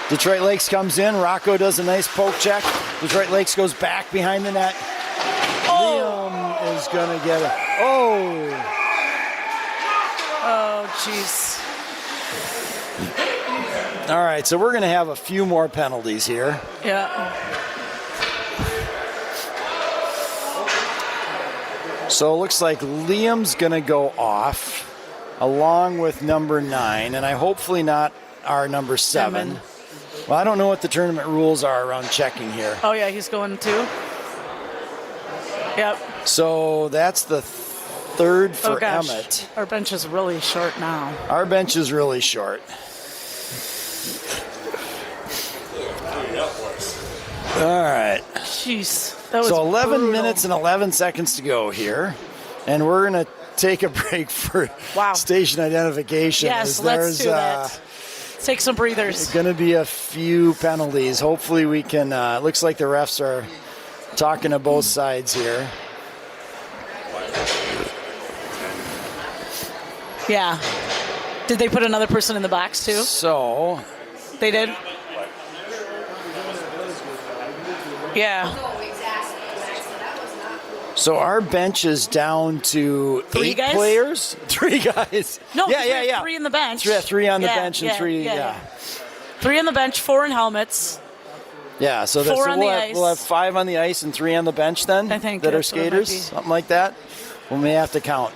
Detroit Lakes comes in. Rocco does a nice poke check. Detroit Lakes goes back behind the net. Liam is going to get it. Oh, Oh, jeez. all right, so we're going to have a few more penalties here. Yeah. So it looks like Liam's going to go off along with number 9, and I hopefully not our number 7. Well, I don't know what the tournament rules are around checking here. Oh, yeah, he's going too. Yep. So that's the third for Oh, gosh. Emmett. Our bench is really short now. Our bench is really short. All right. Jeez. That was So 11 brutal. minutes and 11 seconds to go here. And we're going to take a break for station identification. Yes, as let's do there's, that. Let's take some breathers. going to be a few penalties. Hopefully we can, looks like the refs are talking to both sides here. Yeah. Did they put another person in the box too? So They did? Yeah. So our bench is down to 3 8 guys? players. 3 guys. No, yeah, we yeah, have yeah. 3 in the bench. 3 on the bench and 3, yeah. 3 on the bench, 4 in helmets. Yeah, so Four on the we'll have ice. 5 on the ice and 3 on the bench then? I think that are that's what it might skaters, be. something like that. We may have to count.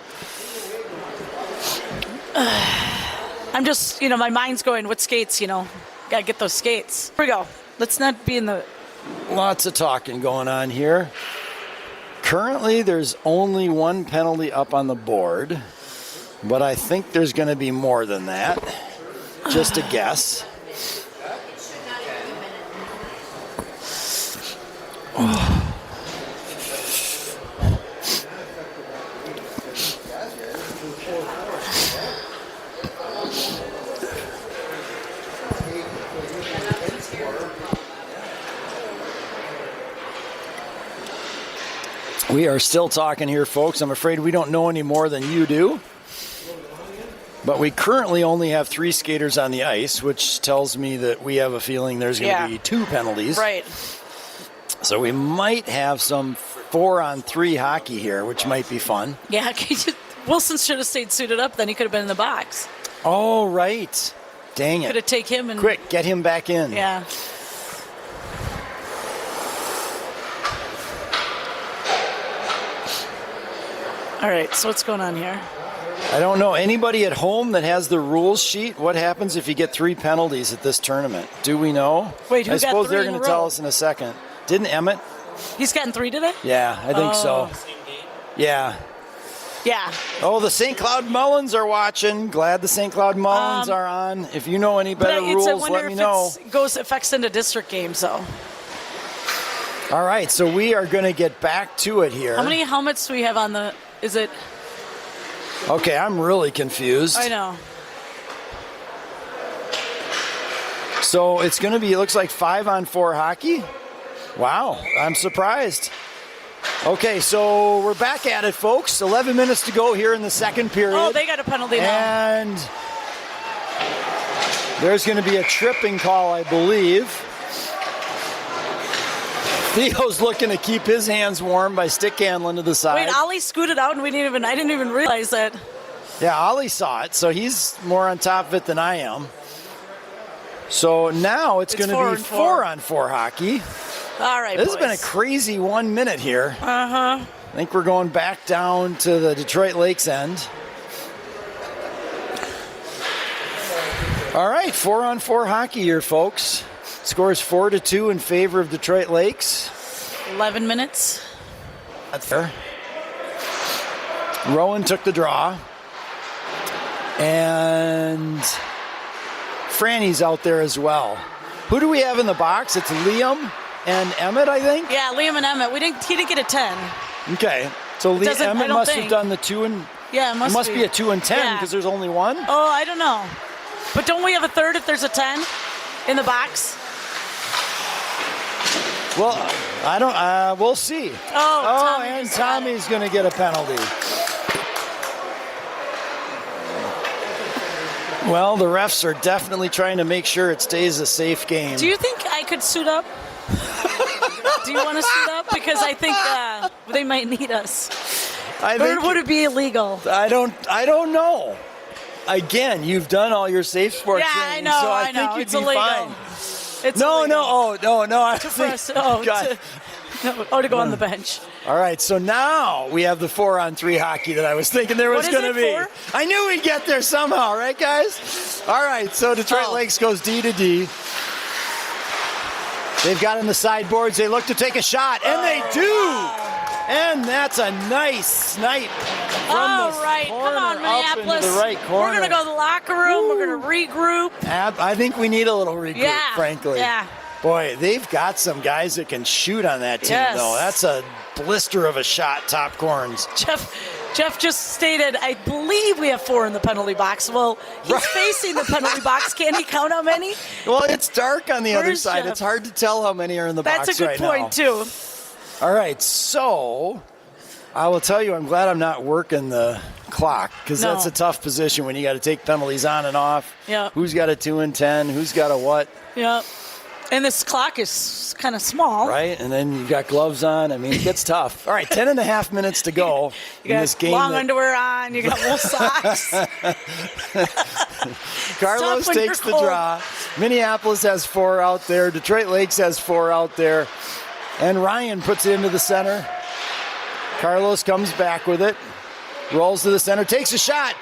I'm just, my mind's going, what skates, Gotta get those skates. Here we go. Let's not be in the. Lots of talking going on here. Currently, there's only 1 penalty up on the board, but I think there's going to be more than that. Just a guess. We are still talking here, folks. I'm afraid we don't know any more than you do. But we currently only have 3 skaters on the ice, which tells me that we have a feeling there's going to be 2 penalties. Right. So we might have some 4-on-3 hockey here, which might be fun. Yeah, Wilson should have stayed suited up. Then he could have been in the box. Oh, right. Dang it. Could have taken him and Quick, get him back in. Yeah. All right, so what's going on here? I don't know. Anybody at home that has the rules sheet, what happens if you get 3 penalties at this tournament? Do we know? Wait, who I got suppose 3 they're in a going to tell row? us in a second. Didn't Emmett? He's gotten 3 today? Yeah, I think so. Yeah. Yeah. Oh, the St. Cloud Mullins are watching. Glad the St. Cloud Mullins are on. If you know any better rules, let me know. Affects into district games, though. All right, so we are going to get back to it here. How many helmets do we have on the? Is it? Okay, I'm really confused. I know. So it's going to be, it looks like 5-on-4 hockey. Wow, I'm surprised. Okay, so we're back at it, folks. 11 minutes to go here in the second period. Oh, they got a penalty now. And there's going to be a tripping call, I believe. Theo's looking to keep his hands warm by stick handling to the side. Wait, Ollie scooted out, and I didn't even realize that. Yeah, Ollie saw it, so he's more on top of it than I am. So now it's going to be 4-on-4 hockey. All right, This boys. has been a crazy 1 minute here. Uh-huh. I think we're going back down to the Detroit Lakes end. All right, 4-on-4 hockey here, folks. Scores 4-2 in favor of Detroit Lakes. 11 minutes. That's fair. Rowan took the draw. And Franny's out there as well. Who do we have in the box? It's Liam and Emmett, I think? Yeah, Liam and Emmett. He didn't get a 10. Okay. So Emmett must have done the 2 and... Yeah, it must be a 2 and 10 because there's only 1. Oh, I don't know. But don't we have a third if there's a 10 in the box? Well, I don't. We'll see. Oh, and Tommy's going to get a penalty. Well, the refs are definitely trying to make sure it stays a safe game. Do you think I could suit up? Do you want to suit up? Because I think they might need us. Or would it be illegal? I don't know. Again, you've done all your safe sport training, I know. so I think you'd it's be illegal. fine. It's no, illegal. I To think, press, to go on the bench. All right, so now we have the 4-on-3 hockey that I was thinking there was going to be. 4? I knew we'd get there somehow, right, guys? All right, so Detroit Lakes goes D to D. They've got in the sideboards. They look to take a shot, and they do. And that's a nice snipe from the corner come on, up Minneapolis. into the right corner. We're going to go to the locker room. We're going to regroup. I think we need a little regroup, frankly. Yeah. Boy, they've got some guys that can shoot on that team, though. That's a blister of a shot, top corns. Jeff just stated, I believe we have 4 in the penalty box. Well, he's facing the penalty box. Can he count how many? Well, it's dark on the other Where's side. Jeff? It's hard to tell how many are in the box That's a good right point, now. too. All right, so I will tell you, I'm glad I'm not working the clock because that's a tough position when you got to take penalties on and off. Yeah. Who's got a 2 and 10? Who's got a what? Yeah. And this clock is kind of small. Right, and then you've got gloves on. I mean, it gets tough. All right, 10 and a half minutes to go you in got this game. long underwear on. You got wool socks. Carlos takes the draw. Minneapolis has 4 out there. Detroit Lakes has 4 out there. And Ryan puts it into the center. Carlos comes back with it. Rolls to the center. Takes a shot.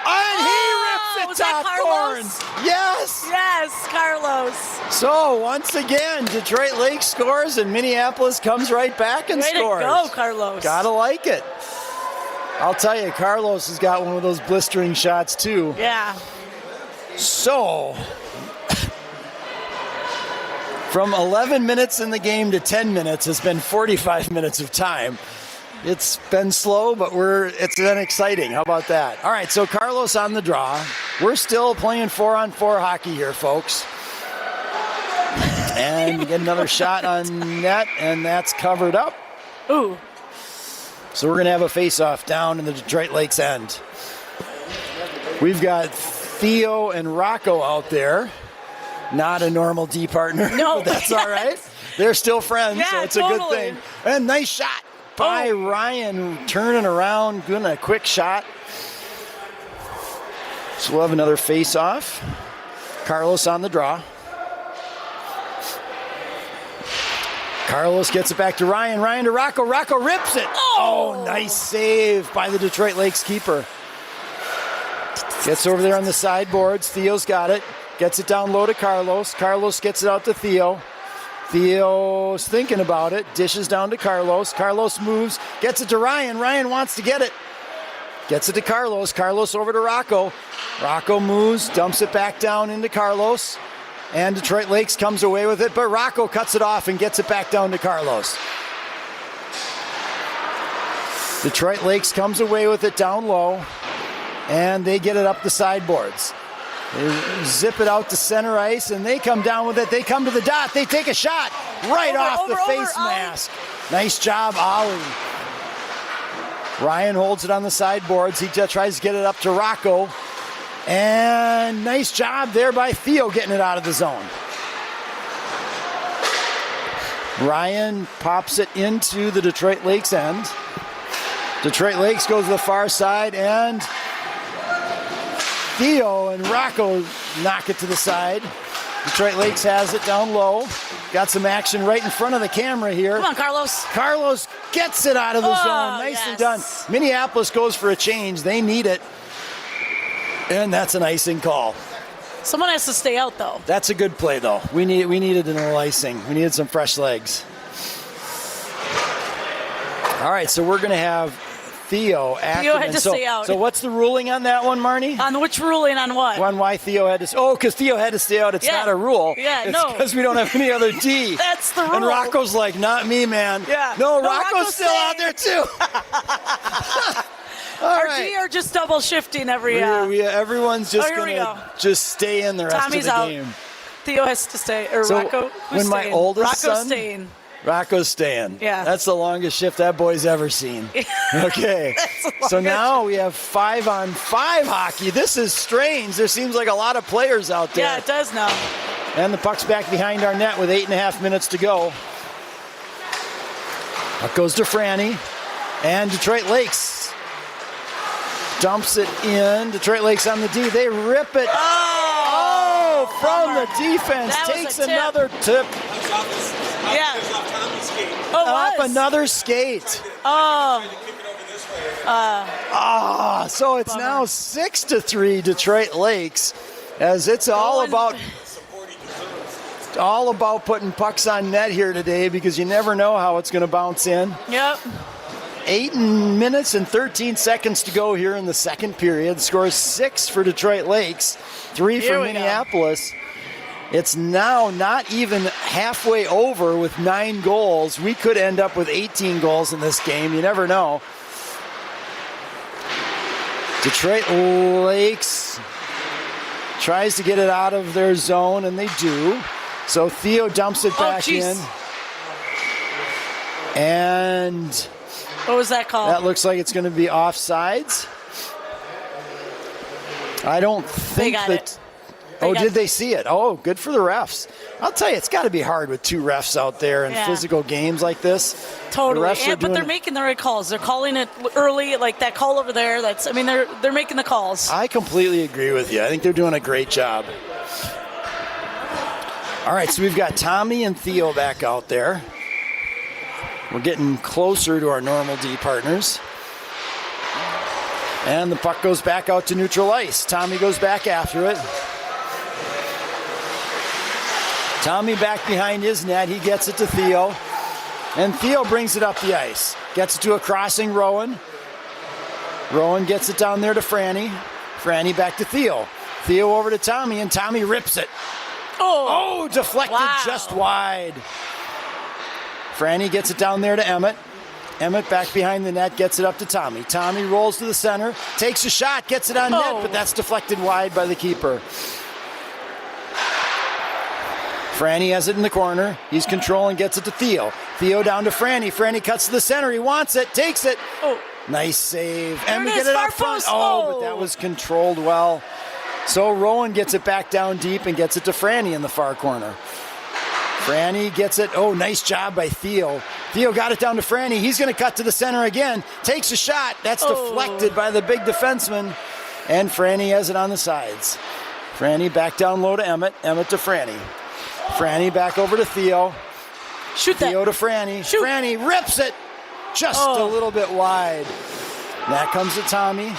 And he rips it top corns. Yes. Yes, Carlos. So once again, Detroit Lakes scores and Minneapolis comes right back and scores. Way to go, Carlos. Gotta like it. I'll tell you, Carlos has got one of those blistering shots too. Yeah. So, from 11 minutes in the game to 10 minutes has been 45 minutes of time. It's been slow, but it's been exciting. How about that? All right, so Carlos on the draw. We're still playing 4-on-4 hockey here, folks. And get another shot on net, and that's covered up. Ooh. So we're going to have a face-off down in the Detroit Lakes end. We've got Theo and Rocco out there. Not a normal D partner. No. But that's all right. They're still friends, Yeah, so it's a good thing. And nice shot by Ryan, turning around, doing a quick shot. So we'll have another face-off. Carlos on the draw. Carlos gets it back to Ryan. Ryan to Rocco. Rocco rips it. Oh, nice save by the Detroit Lakes keeper. Gets over there on the sideboards. Theo's got it. Gets it down low to Carlos. Carlos gets it out to Theo. Theo's thinking about it. Dishes down to Carlos. Carlos moves. Gets it to Ryan. Ryan wants to get it. Gets it to Carlos. Carlos over to Rocco. Rocco moves. Dumps it back down into Carlos. And Detroit Lakes comes away with it, but Rocco cuts it off and gets it back down to Carlos. Detroit Lakes comes away with it down low, and they get it up the sideboards. They zip it out to center ice, and they come down with it. They come to the dot. They take a shot right off the face mask. Nice job, Ollie. Ryan holds it on the sideboards. He just tries to get it up to Rocco. And nice job there by Theo getting it out of the zone. Ryan pops it into the Detroit Lakes end. Detroit Lakes goes to the far side, and Theo and Rocco knock it to the side. Detroit Lakes has it down low. Got some action right in front of the camera here. Come on, Carlos. Carlos gets it out of the zone. Nicely done. Minneapolis goes for a change. They need it. And that's an icing call. Someone has to stay out, though. That's a good play, though. We needed a little icing. We needed some fresh legs. All right, so we're going to have Theo acting. Theo had to stay out. So what's the ruling on that one, Marnie? On which ruling on what? On why Theo had to. Oh, because Theo had to stay out. It's not a rule. Yeah, it's no. because we don't have any other D. That's the rule. And Rocco's like, not me, man. Yeah. No, Rocco's still out there too. Our D are just double shifting every. Everyone's just gonna just stay in the rest Tommy's of the out. game. Theo has to stay, or So Rocco. when my oldest Rocco's son, staying. Rocco's staying. Yeah. That's the longest shift that boy's ever seen. Okay. So now we have 5-on-5 hockey. This is strange. There seems like a lot of players out there. Yeah, it does now. And the puck's back behind our net with 8.5 minutes to go. Puck goes to Franny. And Detroit Lakes dumps it in. Detroit Lakes on the D. They rip it. Oh, from the defense. Takes another tip. Yeah. Off another skate. So it's now 6-3 Detroit Lakes, as it's all about putting pucks on net here today, because you never know how it's going to bounce in. Yep. 8 minutes and 13 seconds to go here in the second period. Score 6 for Detroit Lakes, 3 for Minneapolis. It's now not even halfway over with 9 goals. We could end up with 18 goals in this game. You never know. Detroit Lakes tries to get it out of their zone, and they do. So Theo dumps it back in. And what was that called? that looks like it's going to be offsides. I don't think that. Did they see it? Oh, good for the refs. I'll tell you, it's got to be hard with 2 refs out there in physical games like this. Totally. But they're making the right calls. They're calling it early, like that call over there. They're making the calls. I completely agree with you. I think they're doing a great job. All right, so we've got Tommy and Theo back out there. We're getting closer to our normal D partners. And the puck goes back out to neutral ice. Tommy goes back after it. Tommy back behind his net. He gets it to Theo. And Theo brings it up the ice. Gets it to a crossing Rowan. Rowan gets it down there to Franny. Franny back to Theo. Theo over to Tommy, and Tommy rips it. Oh, deflected just wide. Franny gets it down there to Emmett. Emmett back behind the net, gets it up to Tommy. Tommy rolls to the center, takes a shot, gets it on net, but that's deflected wide by the keeper. Franny has it in the corner. He's controlling, gets it to Theo. Theo down to Franny. Franny cuts to the center. He wants it, takes it. Nice save. There And it we is, get it far up front. post. Oh, but that was controlled well. So Rowan gets it back down deep and gets it to Franny in the far corner. Franny gets it. Oh, nice job by Theo. Theo got it down to Franny. He's going to cut to the center again. Takes a shot. That's deflected by the big defenseman. And Franny has it on the sides. Franny back down low to Emmett. Emmett to Franny. Franny back over to Theo. Shoot that. Theo to Franny. Shoot. Franny rips it just a little bit wide. That comes to Tommy.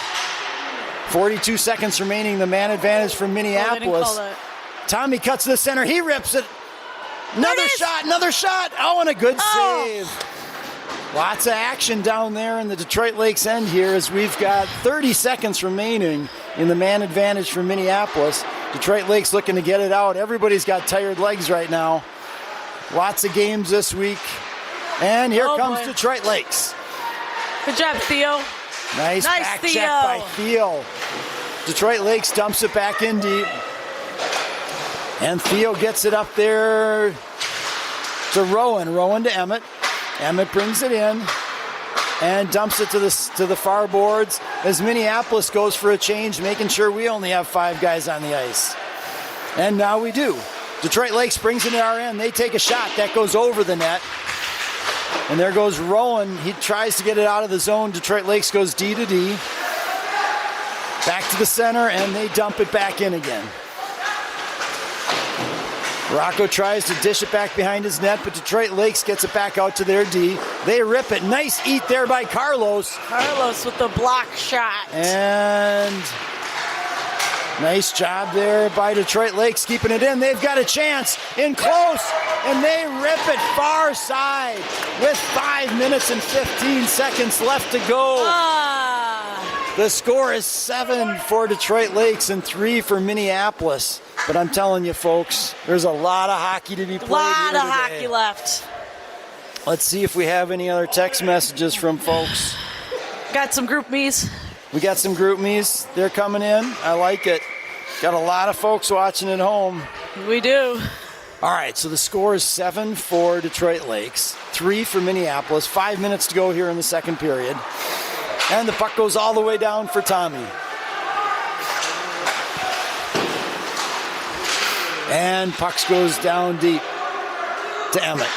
42 seconds remaining. The man advantage from Minneapolis. Tommy cuts to the center. He rips it. Another shot. Oh, and a good save. Lots of action down there in the Detroit Lakes end here as we've got 30 seconds remaining in the man advantage for Minneapolis. Detroit Lakes looking to get it out. Everybody's got tired legs right now. Lots of games this week. And here comes Detroit Lakes. Good job, Theo. Nice back Theo. check by Theo. Detroit Lakes dumps it back in deep. And Theo gets it up there to Rowan. Rowan to Emmett. Emmett brings it in and dumps it to the far boards as Minneapolis goes for a change, making sure we only have 5 guys on the ice. And now we do. Detroit Lakes brings it to our end. They take a shot. That goes over the net. And there goes Rowan. He tries to get it out of the zone. Detroit Lakes goes D to D. Back to the center, and they dump it back in again. Rocco tries to dish it back behind his net, but Detroit Lakes gets it back out to their D. They rip it. Nice eat there by Carlos. Carlos with the block shot. And nice job there by Detroit Lakes keeping it in. They've got a chance in close, and they rip it far side with 5 minutes and 15 seconds left to go. The score is 7 for Detroit Lakes and 3 for Minneapolis. But I'm telling you, folks, there's a lot of hockey to be played. A lot here of today. hockey left. Let's see if we have any other text messages from folks. Got some group me's. We got some group me's. They're coming in. I like it. Got a lot of folks watching at home. We do. All right, so the score is 7 for Detroit Lakes, 3 for Minneapolis. 5 minutes to go here in the second period. And the puck goes all the way down for Tommy. And pucks goes down deep to Emmett.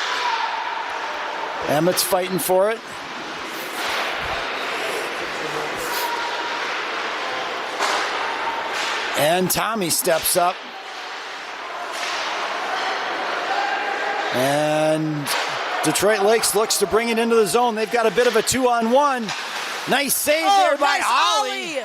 Emmett's fighting for it. And Tommy steps up. And Detroit Lakes looks to bring it into the zone. They've got a bit of a 2-on-1. Nice save there by Ollie.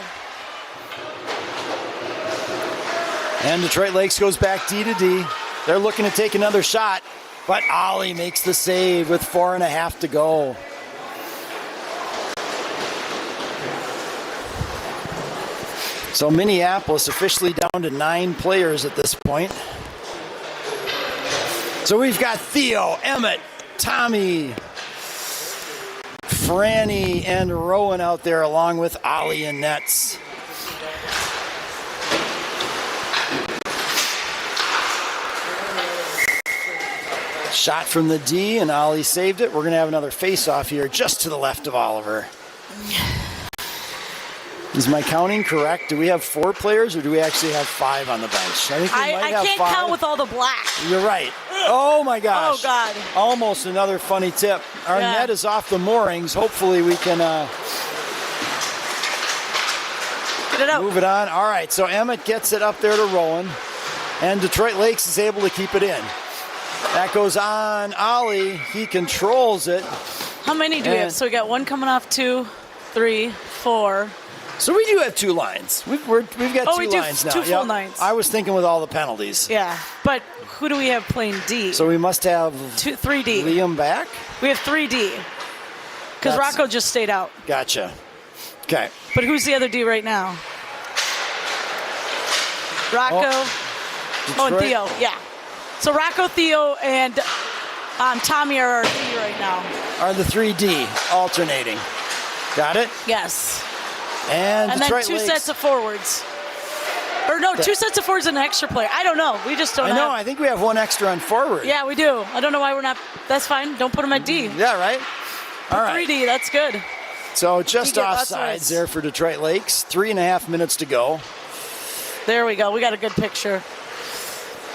And Detroit Lakes goes back D to D. They're looking to take another shot, but Ollie makes the save with 4.5 to go. So Minneapolis officially down to 9 players at this point. So we've got Theo, Emmett, Tommy, Franny, and Rowan out there along with Ollie and nets. Shot from the D, and Ollie saved it. We're going to have another face-off here just to the left of Oliver. Is my counting correct? Do we have 4 players, or do we actually have 5 on the bench? I think we might have 5. I can't count with all the black. You're right. Oh, my gosh. Oh, God. Almost another funny tip. Our net is off the moorings. Hopefully we can get it out. Move it on. All right, so Emmett gets it up there to Rowan, and Detroit Lakes is able to keep it in. That goes on Ollie. He controls it. How many do we have? So we got 1 coming off, 2, 3, 4. So we do have 2 lines. We've got 2 lines now. 2 full lines. I was thinking with all the penalties. Yeah, but who do we have playing D? So we must have 3D. Liam back? We have 3D. Because Rocco just stayed out. Gotcha. Okay. But who's the other D right now? Rocco. And Theo. Yeah. So Rocco, Theo, and Tommy are our D right now. Are the 3D alternating. Got it? Yes. And Detroit then 2 Lakes. sets of forwards. Or no, 2 sets of forwards and an extra player. I don't know. We just don't have. I know. I think we have 1 extra on forward. Yeah, we do. I don't know why we're not. That's fine. Don't put them at D. Yeah, right? All right. 3D, that's good. So just that's offsides nice. there for Detroit Lakes. 3.5 minutes to go. There we go. We got a good picture.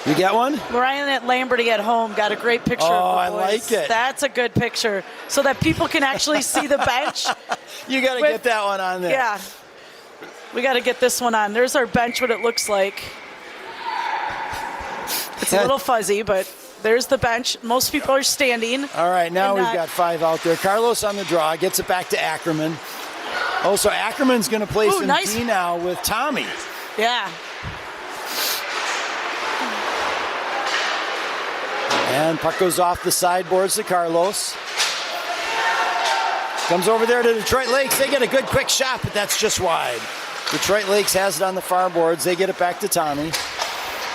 You get one? Ryan at Lamberty at home got a great picture Oh, of the boys. I like it. That's a good picture so that people can actually see the bench. You got to get that one on there. Yeah. We got to get this one on. There's our bench, what it looks like. It's a little fuzzy, but there's the bench. Most people are standing. All right, now And we've got 5 out there. Carlos on the draw, gets it back to Ackerman. Oh, so Ackerman's going to play some nice. D now with Tommy. Yeah. And puck goes off the sideboards to Carlos. Comes over there to Detroit Lakes. They get a good quick shot, but that's just wide. Detroit Lakes has it on the far boards. They get it back to Tommy.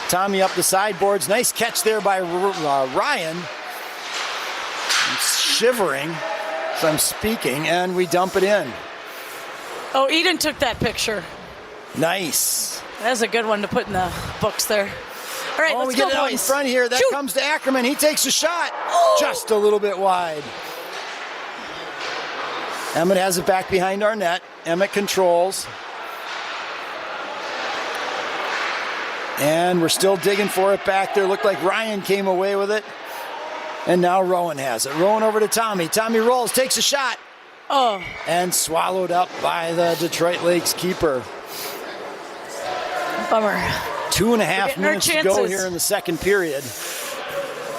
Tommy up the sideboards. Nice catch there by Ryan. I'm shivering as I'm speaking, and we dump it in. Oh, Eden took that picture. Nice. That's a good one to put in the books there. All right, Oh, let's we go, get it out in boys. front here. That Shoot. comes to Ackerman. He takes a shot. Oh. Just a little bit wide. Emmett has it back behind our net. Emmett controls. And we're still digging for it back there. Looked like Ryan came away with it. And now Rowan has it. Rowan over to Tommy. Tommy rolls, takes a shot. Oh, And swallowed up by the Detroit Lakes keeper. bummer. 2.5 getting our minutes to go chances. here in the second period.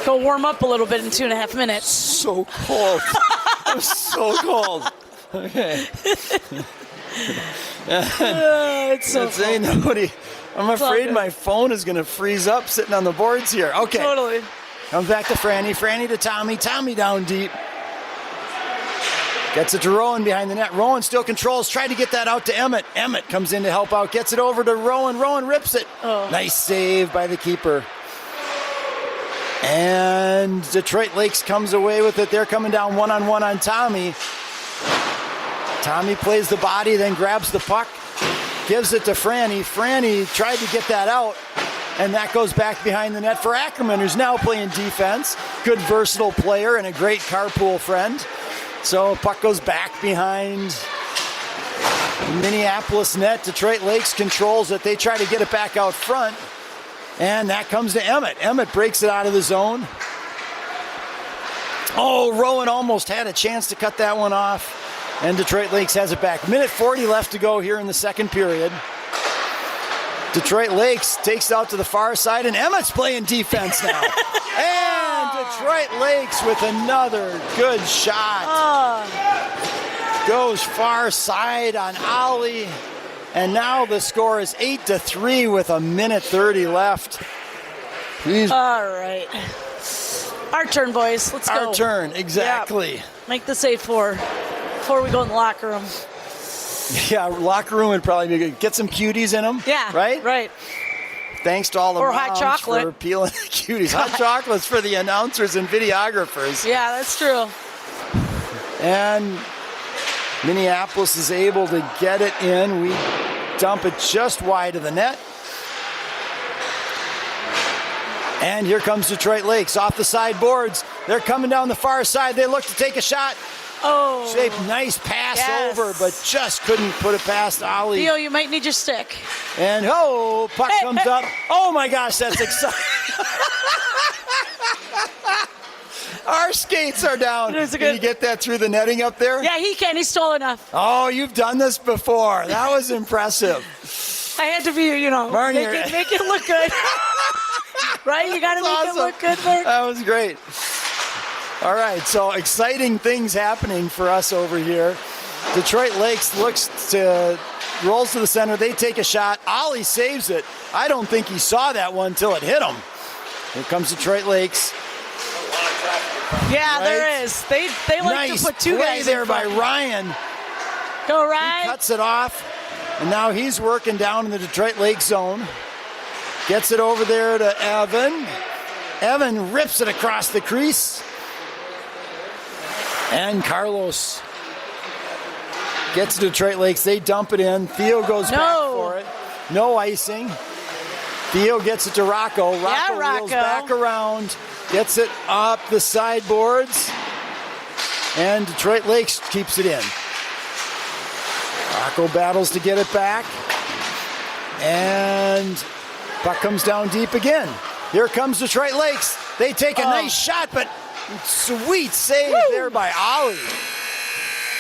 Go warm up a little bit in 2.5 minutes. So cold. It was so cold. Okay. It's so Say nobody. I'm all afraid good. my phone is going to freeze up sitting on the boards here. Okay. Totally. Comes back to Franny. Franny to Tommy. Tommy down deep. Gets it to Rowan behind the net. Rowan still controls. Tried to get that out to Emmett. Emmett comes in to help out. Gets it over to Rowan. Rowan rips it. Oh. Nice save by the keeper. And Detroit Lakes comes away with it. They're coming down one-on-one on Tommy. Tommy plays the body, then grabs the puck. Gives it to Franny. Franny tried to get that out. And that goes back behind the net for Ackerman, who's now playing defense. Good versatile player and a great carpool friend. So puck goes back behind Minneapolis net. Detroit Lakes controls it. They try to get it back out front. And that comes to Emmett. Emmett breaks it out of the zone. Oh, Rowan almost had a chance to cut that one off. And Detroit Lakes has it back. Minute 40 left to go here in the second period. Detroit Lakes takes it out to the far side, and Emmett's playing defense now. And Detroit Lakes with another good shot. Goes far side on Ollie. And now the score is 8-3 with a minute 30 left. Please. All right. Our turn, boys. Let's go. Our turn, exactly. Yep. Make this 8-4 before we go in the locker room. Yeah, locker room would probably be good. Get some cuties in them. Yeah. Right? Right. Thanks to all the Or hot moms chocolate. for peeling the cuties. Hot chocolates for the announcers and videographers. Yeah, that's true. And Minneapolis is able to get it in. We dump it just wide of the net. And here comes Detroit Lakes off the sideboards. They're coming down the far side. They look to take a shot. Oh. Shape, nice pass Yes. over, but just couldn't put it past Ollie. Theo, you might need your stick. And puck Hey, comes hey. up. Oh my gosh, that's exciting. Our skates are down. It is a Can good- you get that through the netting up there? Yeah, he can. He's tall enough. Oh, you've done this before. That was impressive. I had to be, Marnie, make it look good. Right? You got to make That's it look good there. That was great. All right, so exciting things happening for us over here. Detroit Lakes rolls to the center. They take a shot. Ollie saves it. I don't think he saw that one until it hit him. Here comes Detroit Lakes. Yeah, Right? there is. They like Nice to put two play guys there in by front. Ryan. Go, He Ryan. cuts it off, and now he's working down in the Detroit Lakes zone. Gets it over there to Evan. Evan rips it across the crease. And Carlos gets to Detroit Lakes. They dump it in. Theo goes back No. for it. No icing. Theo gets it to Rocco. Rocco wheels Rocco. back around. Gets it up the sideboards. And Detroit Lakes keeps it in. Rocco battles to get it back. And puck comes down deep again. Here comes Detroit Lakes. They take a nice shot, but sweet save there by Ollie.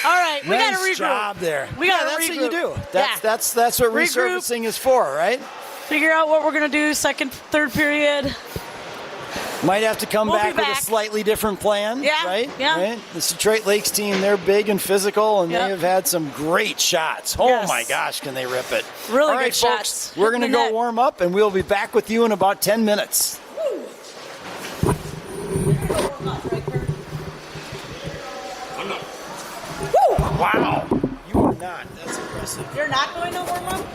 All right, we got to regroup. Nice job there. We got to that's regroup. what you do. Yeah. That's what Regroup. resurfacing is for, right? Figure out what we're going to do second, third period. Might have to come We'll back be with a back. slightly different plan, Yeah, right? yeah. Right? The Detroit Lakes team, they're big and physical, and Yep. they have had some great shots. Oh, Yes. my gosh, can they rip it. Really All right, good folks, shots. we're going to Hitting the go net. warm up, and we'll be back with you in about 10 minutes. Wow. You are not. That's impressive. You're not going to warm up?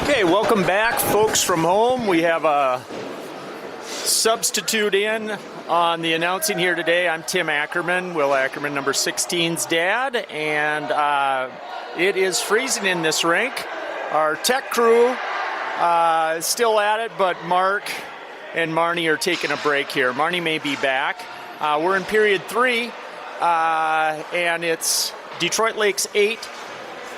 Okay, welcome back, folks from home. We have a substitute in on the announcing here today. I'm Tim Ackerman, Will Ackerman, number 16's dad, and it is freezing in this rink. Our tech crew is still at it, but Mark and Marnie are taking a break here. Marnie may be back. We're in period 3, and it's Detroit Lakes 8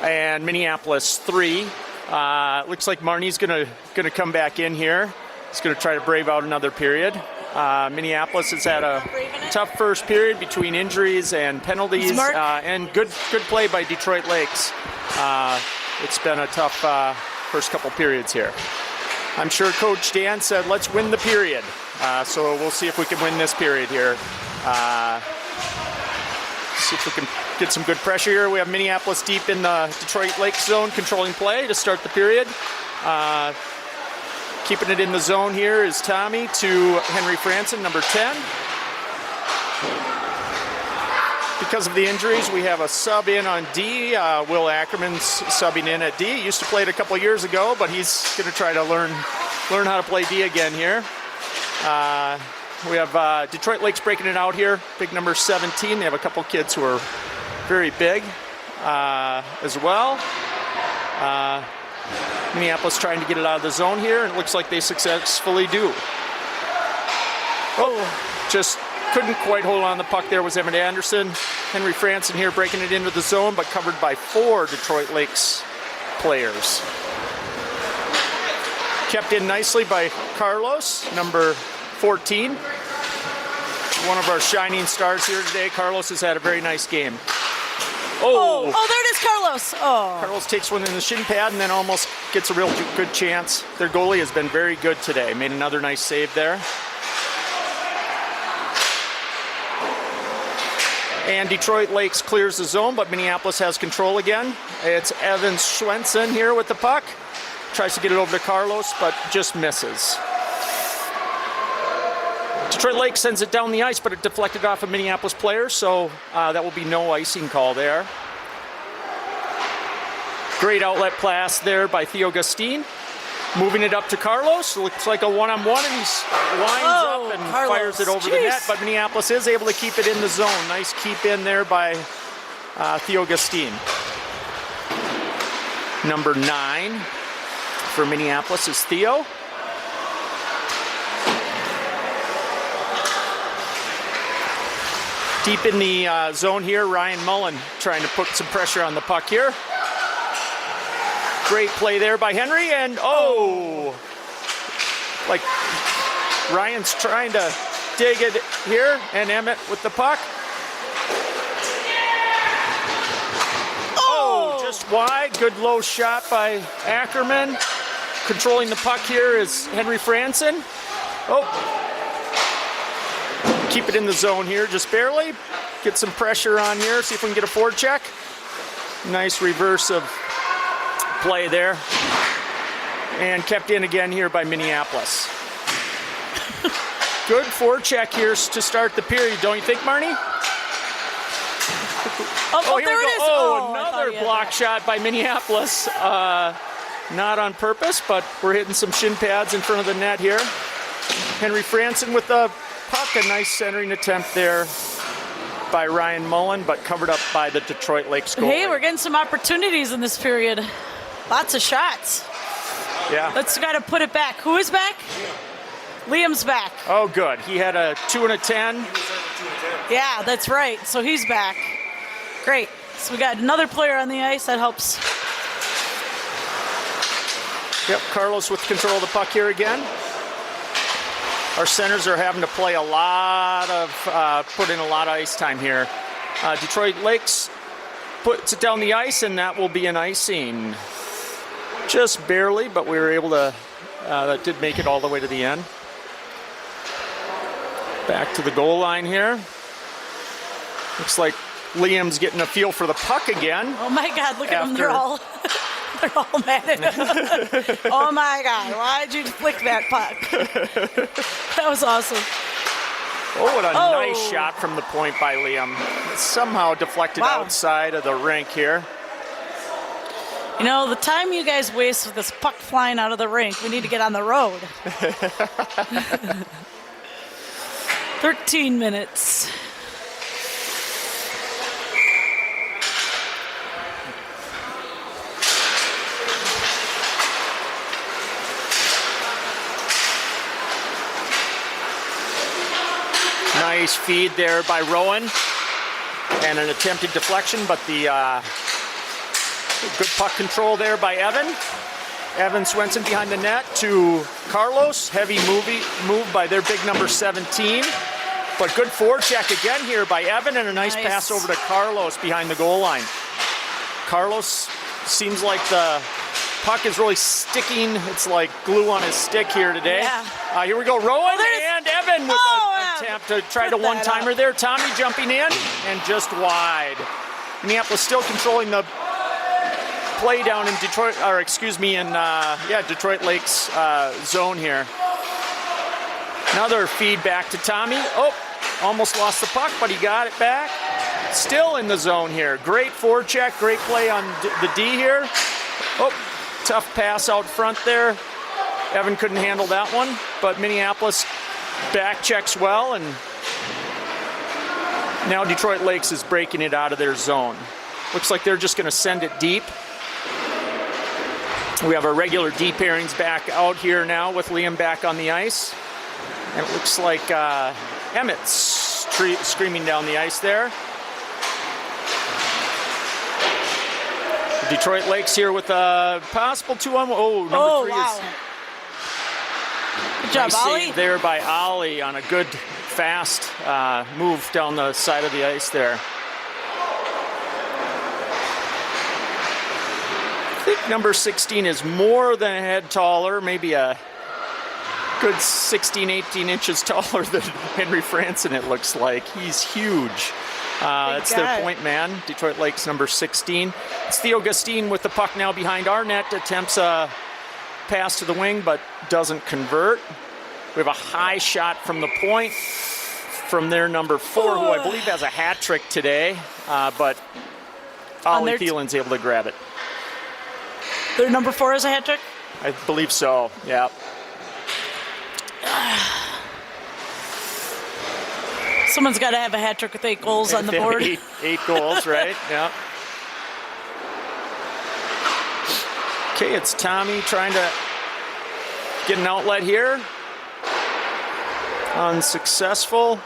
and Minneapolis 3. Looks like Marnie's gonna come back in here. He's gonna try to brave out another period. Minneapolis has had a tough first period between injuries and penalties, and good play by Detroit Lakes. It's been a tough first couple periods here. I'm sure Coach Dan said, let's win the period. So we'll see if we can win this period here. See if we can get some good pressure here. We have Minneapolis deep in the Detroit Lakes zone, controlling play to start the period. Keeping it in the zone here is Tommy to Henry Franson, number 10. Because of the injuries, we have a sub in on D. Will Ackerman's subbing in at D. He used to play it a couple years ago, but he's going to try to learn how to play D again here. We have Detroit Lakes breaking it out here, big number 17. They have a couple kids who are very big as well. Minneapolis trying to get it out of the zone here, and it looks like they successfully do. Oh, just couldn't quite hold on the puck there was Emmett Anderson. Henry Franson here breaking it into the zone, but covered by 4 Detroit Lakes players. Kept in nicely by Carlos, number 14. One of our shining stars here today. Carlos has had a very nice game. Oh, there it is, Carlos. Oh. Carlos takes one in the shin pad and then almost gets a real good chance. Their goalie has been very good today. Made another nice save there. And Detroit Lakes clears the zone, but Minneapolis has control again. It's Evan Schwensen here with the puck. Tries to get it over to Carlos, but just misses. Detroit Lakes sends it down the ice, but it deflected off a Minneapolis player, so that will be no icing call there. Great outlet pass there by Theo Gustine. Moving it up to Carlos. Looks like a one-on-one, and he lines up and Carlos, fires it over the net, but Minneapolis is able to keep it in the zone. Nice keep in there by Theo Gustine. Number 9 for Minneapolis is Theo. Deep in the zone here, Ryan Mullen trying to put some pressure on the puck here. Great play there by Henry, and like Ryan's trying to dig it here, and Emmett with the puck. Oh, just wide. Good low shot by Ackerman. Controlling the puck here is Henry Franson. Oh, keep it in the zone here, just barely. Get some pressure on here, see if we can get a forecheck. Nice reverse of play there. And kept in again here by Minneapolis. Good forecheck here to start the period, don't you think, Marnie? Oh, here there we it go. is. Oh, I thought another you had block that. shot by Minneapolis. Not on purpose, but we're hitting some shin pads in front of the net here. Henry Franson with the puck. A nice centering attempt there by Ryan Mullen, but covered up by the Detroit Lakes goalie. Hey, we're getting some opportunities in this period. Lots of shots. Yeah. Let's got to put it back. Who is back? Liam's back. Oh, good. He had a 2 and a 10. Yeah, that's right. So he's back. Great. So we got another player on the ice. That helps. Yep, Carlos with control of the puck here again. Our centers are having to play a lot of, put in a lot of ice time here. Detroit Lakes puts it down the ice, and that will be an icing. Just barely, but we were able to, that did make it all the way to the end. Back to the goal line here. Looks like Liam's getting a feel for the puck again. Oh my God, look at them. They're all mad at him. Oh my God, why'd you flick that puck? That was awesome. Oh, what a nice shot from the point by Liam. Somehow deflected Wow. outside of the rink here. You know, the time you guys waste with this puck flying out of the rink, we need to get on the road. 13 minutes. Nice feed there by Rowan. And an attempted deflection, but the good puck control there by Evan. Evan Swenson behind the net to Carlos. Heavy move by their big number 17. But good forecheck again here by Evan, and a nice pass over to Carlos behind the goal line. Carlos seems like the puck is really sticking. It's like glue on his stick here today. Yeah. Here we go, Rowan and Evan with an yeah. attempt to try to one-timer there. Tommy jumping in and just wide. Minneapolis still controlling the play down in Detroit, or excuse me, in Detroit Lakes zone here. Another feed back to Tommy. Oh, almost lost the puck, but he got it back. Still in the zone here. Great forecheck, great play on the D here. Oh, tough pass out front there. Evan couldn't handle that one, but Minneapolis back checks well, and now Detroit Lakes is breaking it out of their zone. Looks like they're just going to send it deep. We have our regular D pairings back out here now with Liam back on the ice. And it looks like Emmett's screaming down the ice there. Detroit Lakes here with a possible 2-on-1. Oh, number 3 is... Good job, nice Ollie. save there by Ollie on a good, fast move down the side of the ice there. I think number 16 is more than a head taller, maybe a good 16, 18 inches taller than Henry Franson, it looks like. He's huge. That's their point man, Detroit Lakes number 16. It's Theo Gustine with the puck now behind our net. Attempts a pass to the wing, but doesn't convert. We have a high shot from the point from their number 4, who I believe has a hat trick today, but Ollie Thielen's able to grab it. Their number 4 is a hat trick? I believe so, yeah. Someone's got to have a hat trick with 8 goals on the board. 8 goals, right? Yeah. Okay, it's Tommy trying to get an outlet here. Unsuccessful.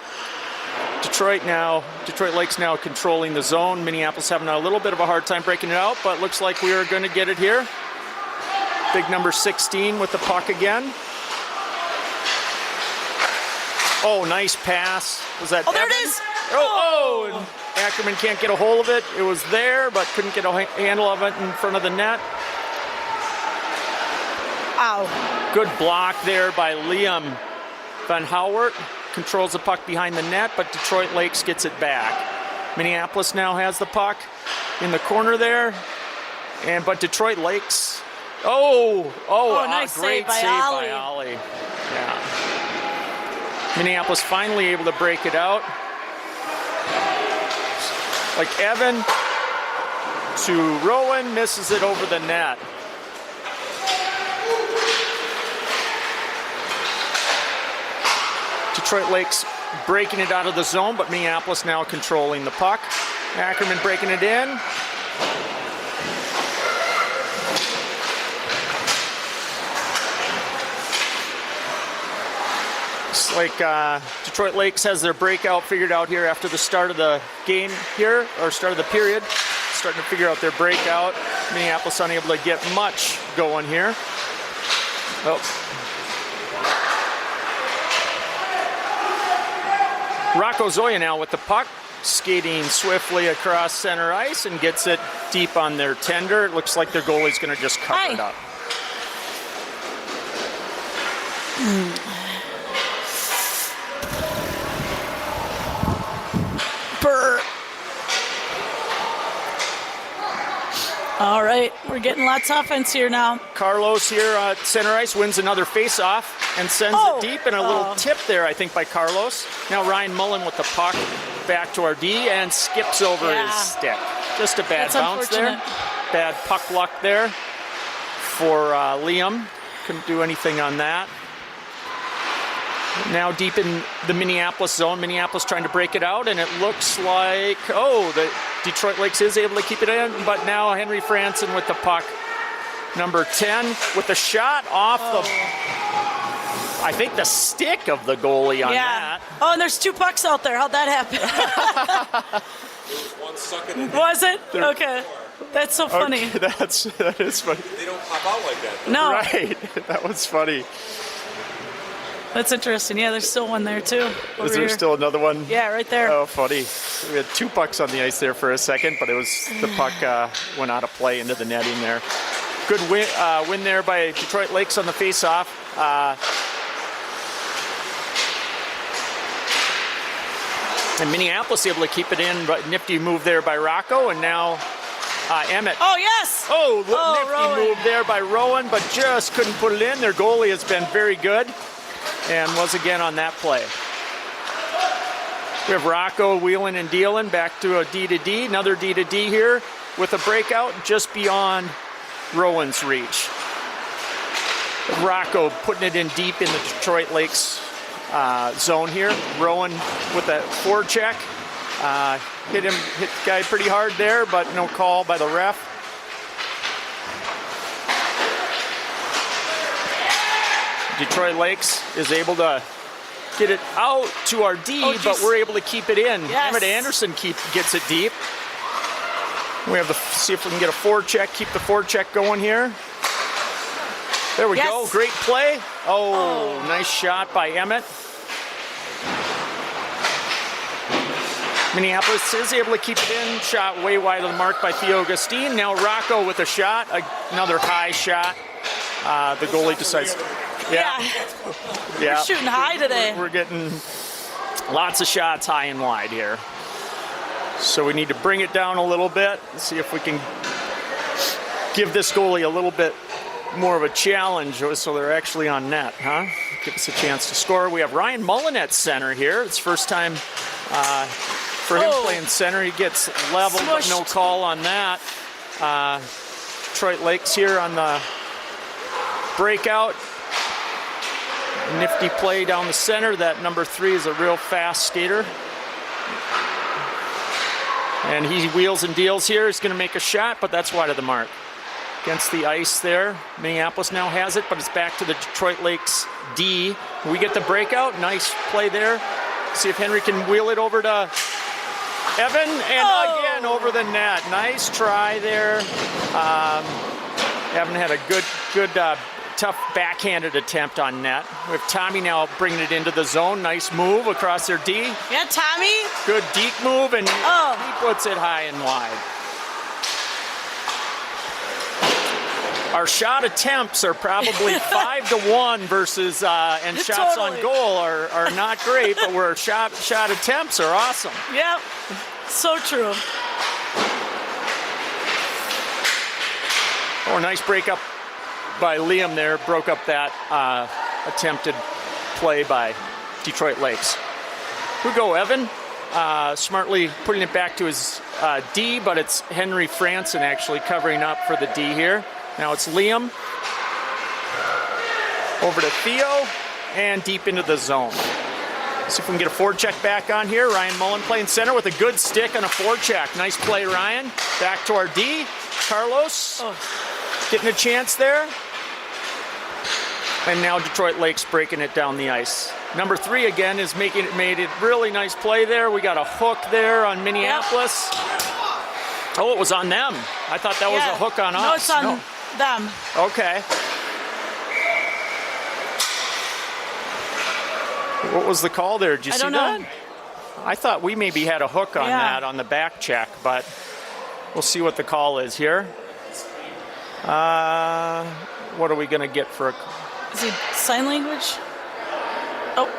Detroit Lakes now controlling the zone. Minneapolis having a little bit of a hard time breaking it out, but looks like we are going to get it here. Big number 16 with the puck again. Oh, nice pass. Was that Oh, there Evan? it is. Oh, and Ackerman can't get a hold of it. It was there, but couldn't get a handle of it in front of the net. Ow. Good block there by Liam Van Howert. Controls the puck behind the net, but Detroit Lakes gets it back. Minneapolis now has the puck in the corner there, but Detroit Lakes. Nice great save by by Ollie. Ollie. Yeah. Minneapolis finally able to break it out. Like Evan to Rowan, misses it over the net. Detroit Lakes breaking it out of the zone, but Minneapolis now controlling the puck. Ackerman breaking it in. It's like Detroit Lakes has their breakout figured out here after the start of the game here, or start of the period. Starting to figure out their breakout. Minneapolis unable to get much going here. Oh. Rocco Zoya now with the puck, skating swiftly across center ice and gets it deep on their tender. It looks like their goalie's going to just cover it up. Burr. All right, we're getting lots of offense here now. Carlos here at center ice wins another face-off and sends it deep, and a little tip there, I think, by Carlos. Now Ryan Mullen with the puck back to our D and skips over his stick. Just a bad bounce there. Bad puck luck there for Liam. Couldn't do anything on that. Now deep in the Minneapolis zone. Minneapolis trying to break it out, and it looks like, the Detroit Lakes is able to keep it in, but now Henry Franson with the puck. Number 10 with a shot off I think the stick of the goalie on that. Oh, and there's 2 pucks out there. How'd that happen? There was one suck it in. Was it? Okay. That's so funny. Okay, that is funny. They don't pop out like that, though. No. Right. That was funny. That's interesting. Yeah, there's still one there, too. Is there still another one? Yeah, right there. Oh, funny. We had 2 pucks on the ice there for a second, but the puck went out of play into the netting there. Good win there by Detroit Lakes on the face-off. And Minneapolis able to keep it in, but nifty move there by Rocco, and now Emmett. Oh, yes! Nifty Rowan. move there by Rowan, but just couldn't put it in. Their goalie has been very good and was again on that play. We have Rocco wheeling and dealing back to a D-to-D, another D-to-D here with a breakout just beyond Rowan's reach. Rocco putting it in deep in the Detroit Lakes zone here. Rowan with that forecheck. Hit the guy pretty hard there, but no call by the ref. Detroit Lakes is able to get it out to our D, but we're able to keep it in. Yes. Emmett Anderson gets it deep. We have to see if we can get a forecheck, keep the forecheck going here. There we go, great play. Nice shot by Emmett. Minneapolis is able to keep it in. Shot way wide of the mark by Theo Augustine. Now Rocco with a shot, another high shot. The goalie decides. We're shooting high today. We're getting lots of shots high and wide here. So we need to bring it down a little bit and see if we can give this goalie a little bit more of a challenge so they're actually on net, huh? Give us a chance to score. We have Ryan Mullen at center here. It's first time for him playing center. He gets leveled, but no call on that. Detroit Lakes here on the breakout. Nifty play down the center. That number 3 is a real fast skater. And he wheels and deals here. He's going to make a shot, but that's wide of the mark. Against the ice there. Minneapolis now has it, but it's back to the Detroit Lakes D. We get the breakout. Nice play there. See if Henry can wheel it over to Evan, and again over the net. Nice try there. Evan had a good tough backhanded attempt on net. We have Tommy now bringing it into the zone. Nice move across their D. Yeah, Tommy. Good deep move, and he puts it high and wide. Our shot attempts are probably 5-1 versus, and shots on goal are not great, but our shot attempts are awesome. Yep, so true. Oh, nice breakup by Liam there. Broke up that attempted play by Detroit Lakes. We go, Evan. Smartly putting it back to his D, but it's Henry Franson actually covering up for the D here. Now it's Liam. Over to Theo, and deep into the zone. See if we can get a forecheck back on here. Ryan Mullen playing center with a good stick on a forecheck. Nice play, Ryan. Back to our D. Carlos getting a chance there. And now Detroit Lakes breaking it down the ice. Number 3 again is made it really nice play there. We got a hook there on Minneapolis. Oh, it was on them. I thought that was a hook on us. No, it's on them. Okay. What was the call there? Did you see that? I thought we maybe had a hook on that on the back check, but we'll see what the call is here. What are we going to get for a... Is it sign language? Oh.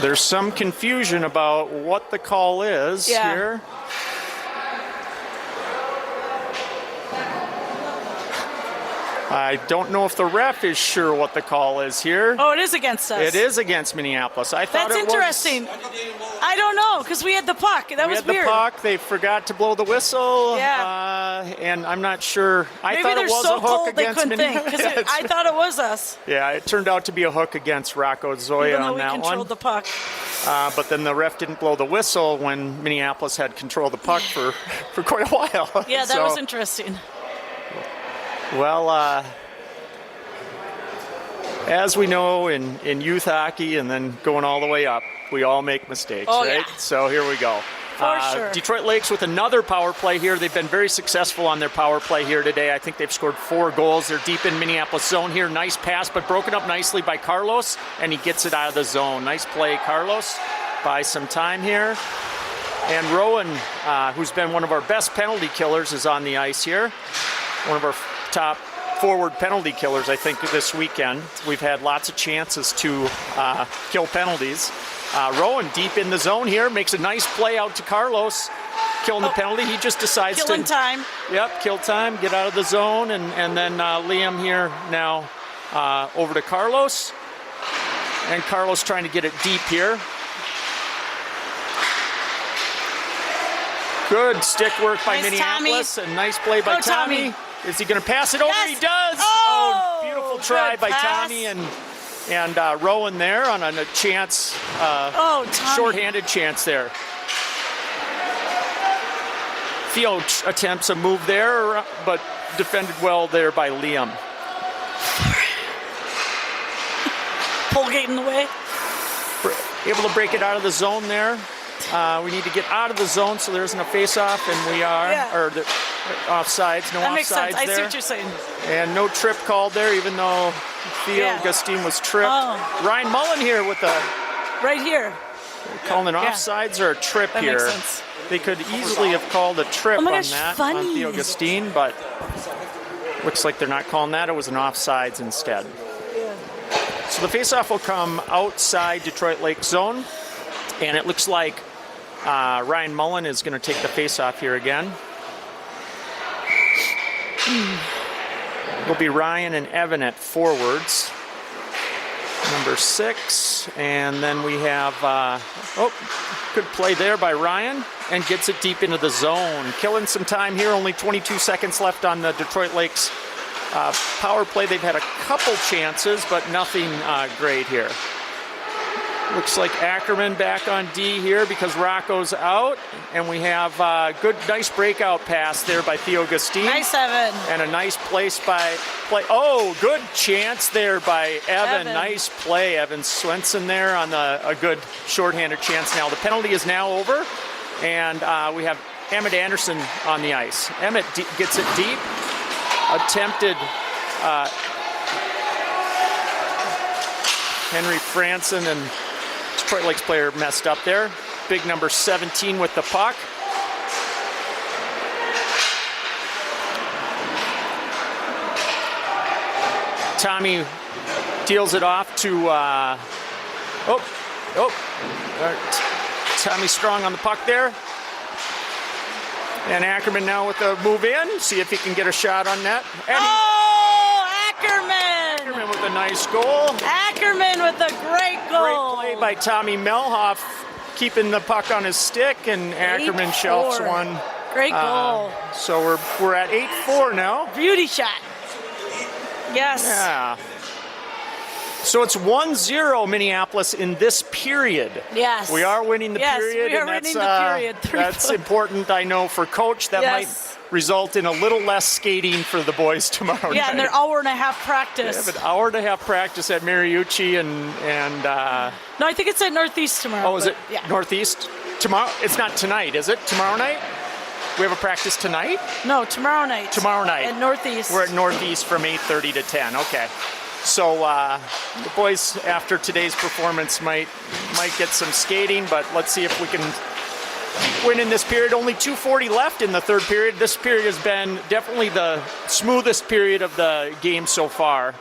There's some confusion about what the call is here. I don't know if the ref is sure what the call is here. Oh, it is against us. It is against Minneapolis. I thought That's interesting. I don't know, because we had the puck. That was weird. We had the puck. They forgot to blow the whistle. Yeah. And I'm not sure. I thought it was so a hook against Minneapolis. Because I thought it was us. Yeah, it turned out to be a hook against Rocco Zoya on that one. We controlled the puck. But then the ref didn't blow the whistle when Minneapolis had control of the puck for quite a while. Yeah, that was interesting. Well, as we know in youth hockey and then going all the way up, we all make mistakes, right? Yeah. So here we go. For sure. Detroit Lakes with another power play here. They've been very successful on their power play here today. I think they've scored 4 goals. They're deep in Minneapolis zone here. Nice pass, but broken up nicely by Carlos, and he gets it out of the zone. Nice play, Carlos. Buy some time here. And Rowan, who's been one of our best penalty killers, is on the ice here. One of our top forward penalty killers, I think, this weekend. We've had lots of chances to kill penalties. Rowan deep in the zone here, makes a nice play out to Carlos, killing the penalty. He just decides killing time. Yep, kill time, get out of the zone, and then Liam here now over to Carlos. And Carlos trying to get it deep here. Good stick work by Minneapolis. Tommy. A nice play by Tommy. Is he going to pass it over? Yes. He does. Oh, beautiful try by pass. Tommy and Rowan there on a chance, shorthanded chance there. Theo attempts a move there, but defended well there by Liam. Pullgate in the way. Able to break it out of the zone there. We need to get out of the zone so there isn't a face-off, and we are, or the offsides, no offsides there. That makes sense. I see what you're saying. And no trip called there, even though Theo Gustine was tripped. Oh. Ryan Mullen here with the... Right here. Calling an offsides or a trip that here. Makes sense. They could easily have called a trip on that, on funny. Theo Gustine, but looks like they're not calling that. It was an offsides instead. So the face-off will come outside Detroit Lake zone, and it looks like Ryan Mullen is going to take the face-off here again. It'll be Ryan and Evan at forwards. Number 6, and then we have, good play there by Ryan, and gets it deep into the zone. Killing some time here, only 22 seconds left on the Detroit Lakes power play. They've had a couple chances, but nothing great here. Looks like Ackerman back on D here because Rocco's out, and we have nice breakout pass there by Theo Gustine. Nice, Evan. And a nice place good chance there by Evan. Nice play, Evan Swenson there on a good shorthanded chance. Now the penalty is now over, and we have Emmett Anderson on the ice. Emmett gets it deep. Attempted Henry Franson and Detroit Lakes player messed up there. Big number 17 with the puck. Tommy deals it off to, Tommy Strong on the puck there. And Ackerman now with the move in, see if he can get a shot on net. And Ackerman! Ackerman with a nice goal. Ackerman with a great goal. Great play by Tommy Melhoff, keeping the puck on his stick, and Ackerman shelves one. Great goal. So we're at 8-4 now. Beauty shot. Yes. Yeah. So it's 1-0 Minneapolis in this period. Yes. We are winning the period. Yes, we are winning the period. That's important, I know, for Coach. That might result in a little less skating for the boys tomorrow night. Yeah, and their hour and a half practice. They have an hour and a half practice at Mariucci and no, I think it's at Northeast tomorrow. Oh, is it Northeast? Tomorrow? It's not tonight, is it? Tomorrow night? We have a practice tonight? No, tomorrow night. Tomorrow night. At Northeast. We're at Northeast from 8:30 to 10. Okay. So the boys, after today's performance, might get some skating, but let's see if we can win in this period. Only 2:40 left in the third period. This period has been definitely the smoothest period of the game so far.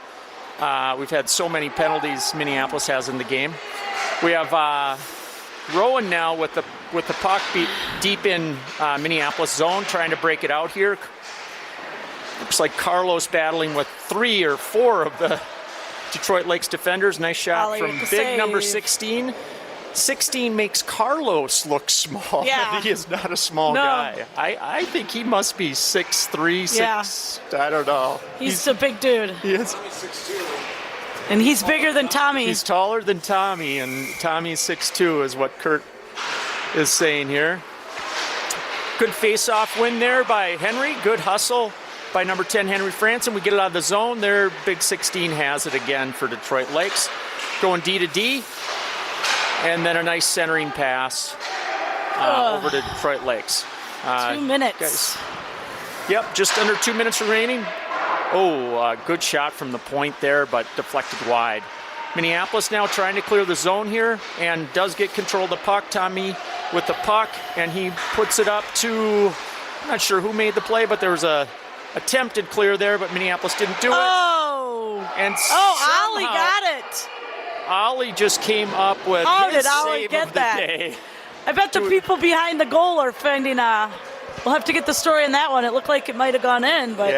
We've had so many penalties Minneapolis has in the game. We have Rowan now with the puck deep in Minneapolis zone, trying to break it out here. Looks like Carlos battling with 3 or 4 of the Detroit Lakes defenders. Nice shot from big number 16. 16 makes Carlos look small. Yeah. He is not a small guy. I think he must be 6'3", 6. I don't know. He's a big dude. He is. And he's bigger than Tommy. He's taller than Tommy, and Tommy's 6'2" is what Kurt is saying here. Good face-off win there by Henry. Good hustle by number 10, Henry Franson. We get it out of the zone. Their big 16 has it again for Detroit Lakes. Going D to D. And then a nice centering pass over to Detroit Lakes. 2 minutes. Guys. Yep, just under 2 minutes remaining. Oh, good shot from the point there, but deflected wide. Minneapolis now trying to clear the zone here and does get control of the puck. Tommy with the puck, and he puts it up to, I'm not sure who made the play, but there was a attempted clear there, but Minneapolis didn't do it. And Ollie got it. Ollie just came up with How his did Ollie save get of the that? day. I bet the people behind the goal are finding we'll have to get the story on that one. It looked like it might have gone in, but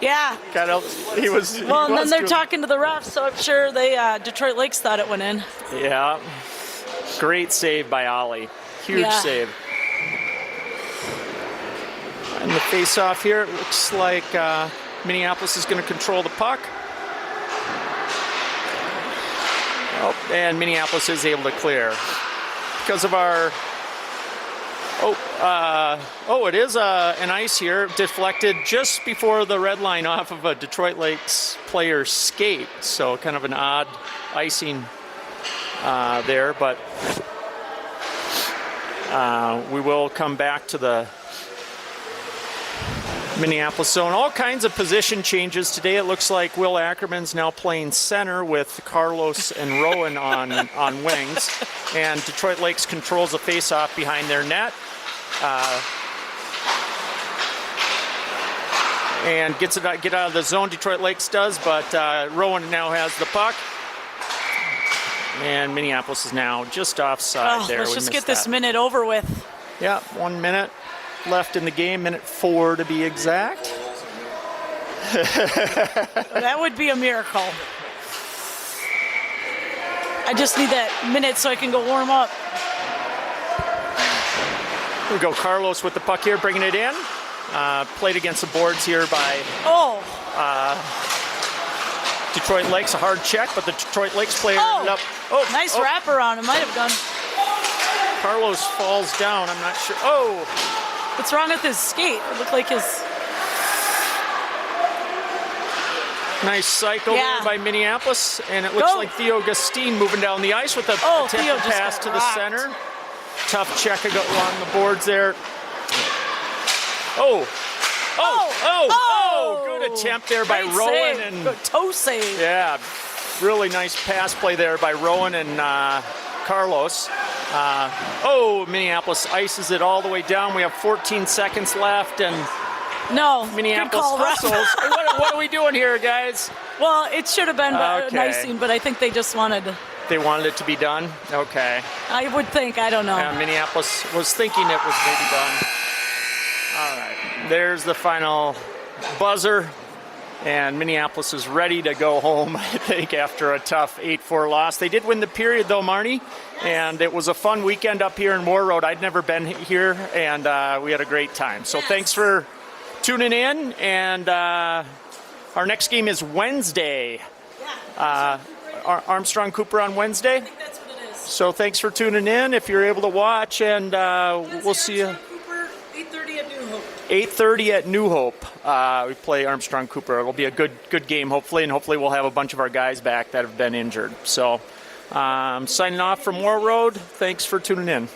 yeah. Got out. He was. Well, and then they're talking to the refs, so I'm sure Detroit Lakes thought it went in. Yeah. Great save by Ollie. Huge save. And the face-off here, it looks like Minneapolis is going to control the puck. Oh, and Minneapolis is able to clear because of our. It is an ice here, deflected just before the red line off of a Detroit Lakes player's skate. So kind of an odd icing there, but we will come back to the Minneapolis zone. All kinds of position changes today. It looks like Will Ackerman's now playing center with Carlos and Rowan on wings. And Detroit Lakes controls the face-off behind their net. And get out of the zone, Detroit Lakes does, but Rowan now has the puck. And Minneapolis is now just offside there. Let's just get this minute over with. Yeah, 1 minute left in the game, minute 4 to be exact. That would be a miracle. I just need that minute so I can go warm up. Here we go, Carlos with the puck here, bringing it in. Played against the boards here by Detroit Lakes. A hard check, but the Detroit Lakes player ended up. Nice wraparound. It might have gone. Carlos falls down. I'm not sure. What's wrong with his skate? It looked like his. Nice cycle there by Minneapolis, and it looks like Theo Gustine moving down the ice with a attempted pass to the center. Tough check on the boards there. Good attempt there by Rowan. Good toe save. Yeah, Really nice pass play there by Rowan and Carlos. Minneapolis ices it all the way down. We have 14 seconds left, and no, Minneapolis good call, Ref. hustles. what are we doing here, guys? Well, it should have been Okay. an icing, but I think they just wanted. They wanted it to be done? Okay. I would think. I don't know. Minneapolis was thinking it was maybe done. All right. There's the final buzzer. And Minneapolis is ready to go home, I think, after a tough 8-4 loss. They did win the period, though, Marnie, and it was a fun weekend up here in Moore Road. I'd never been here, and we had a great time. So thanks for tuning in, and our next game is Wednesday. Armstrong Cooper on Wednesday. I think that's what it is. So thanks for tuning in if you're able to watch, and we'll see you. 8:30 at New Hope. We play Armstrong Cooper. It'll be a good game, hopefully, and hopefully we'll have a bunch of our guys back that have been injured. So signing off from Moore Road. Thanks for tuning in.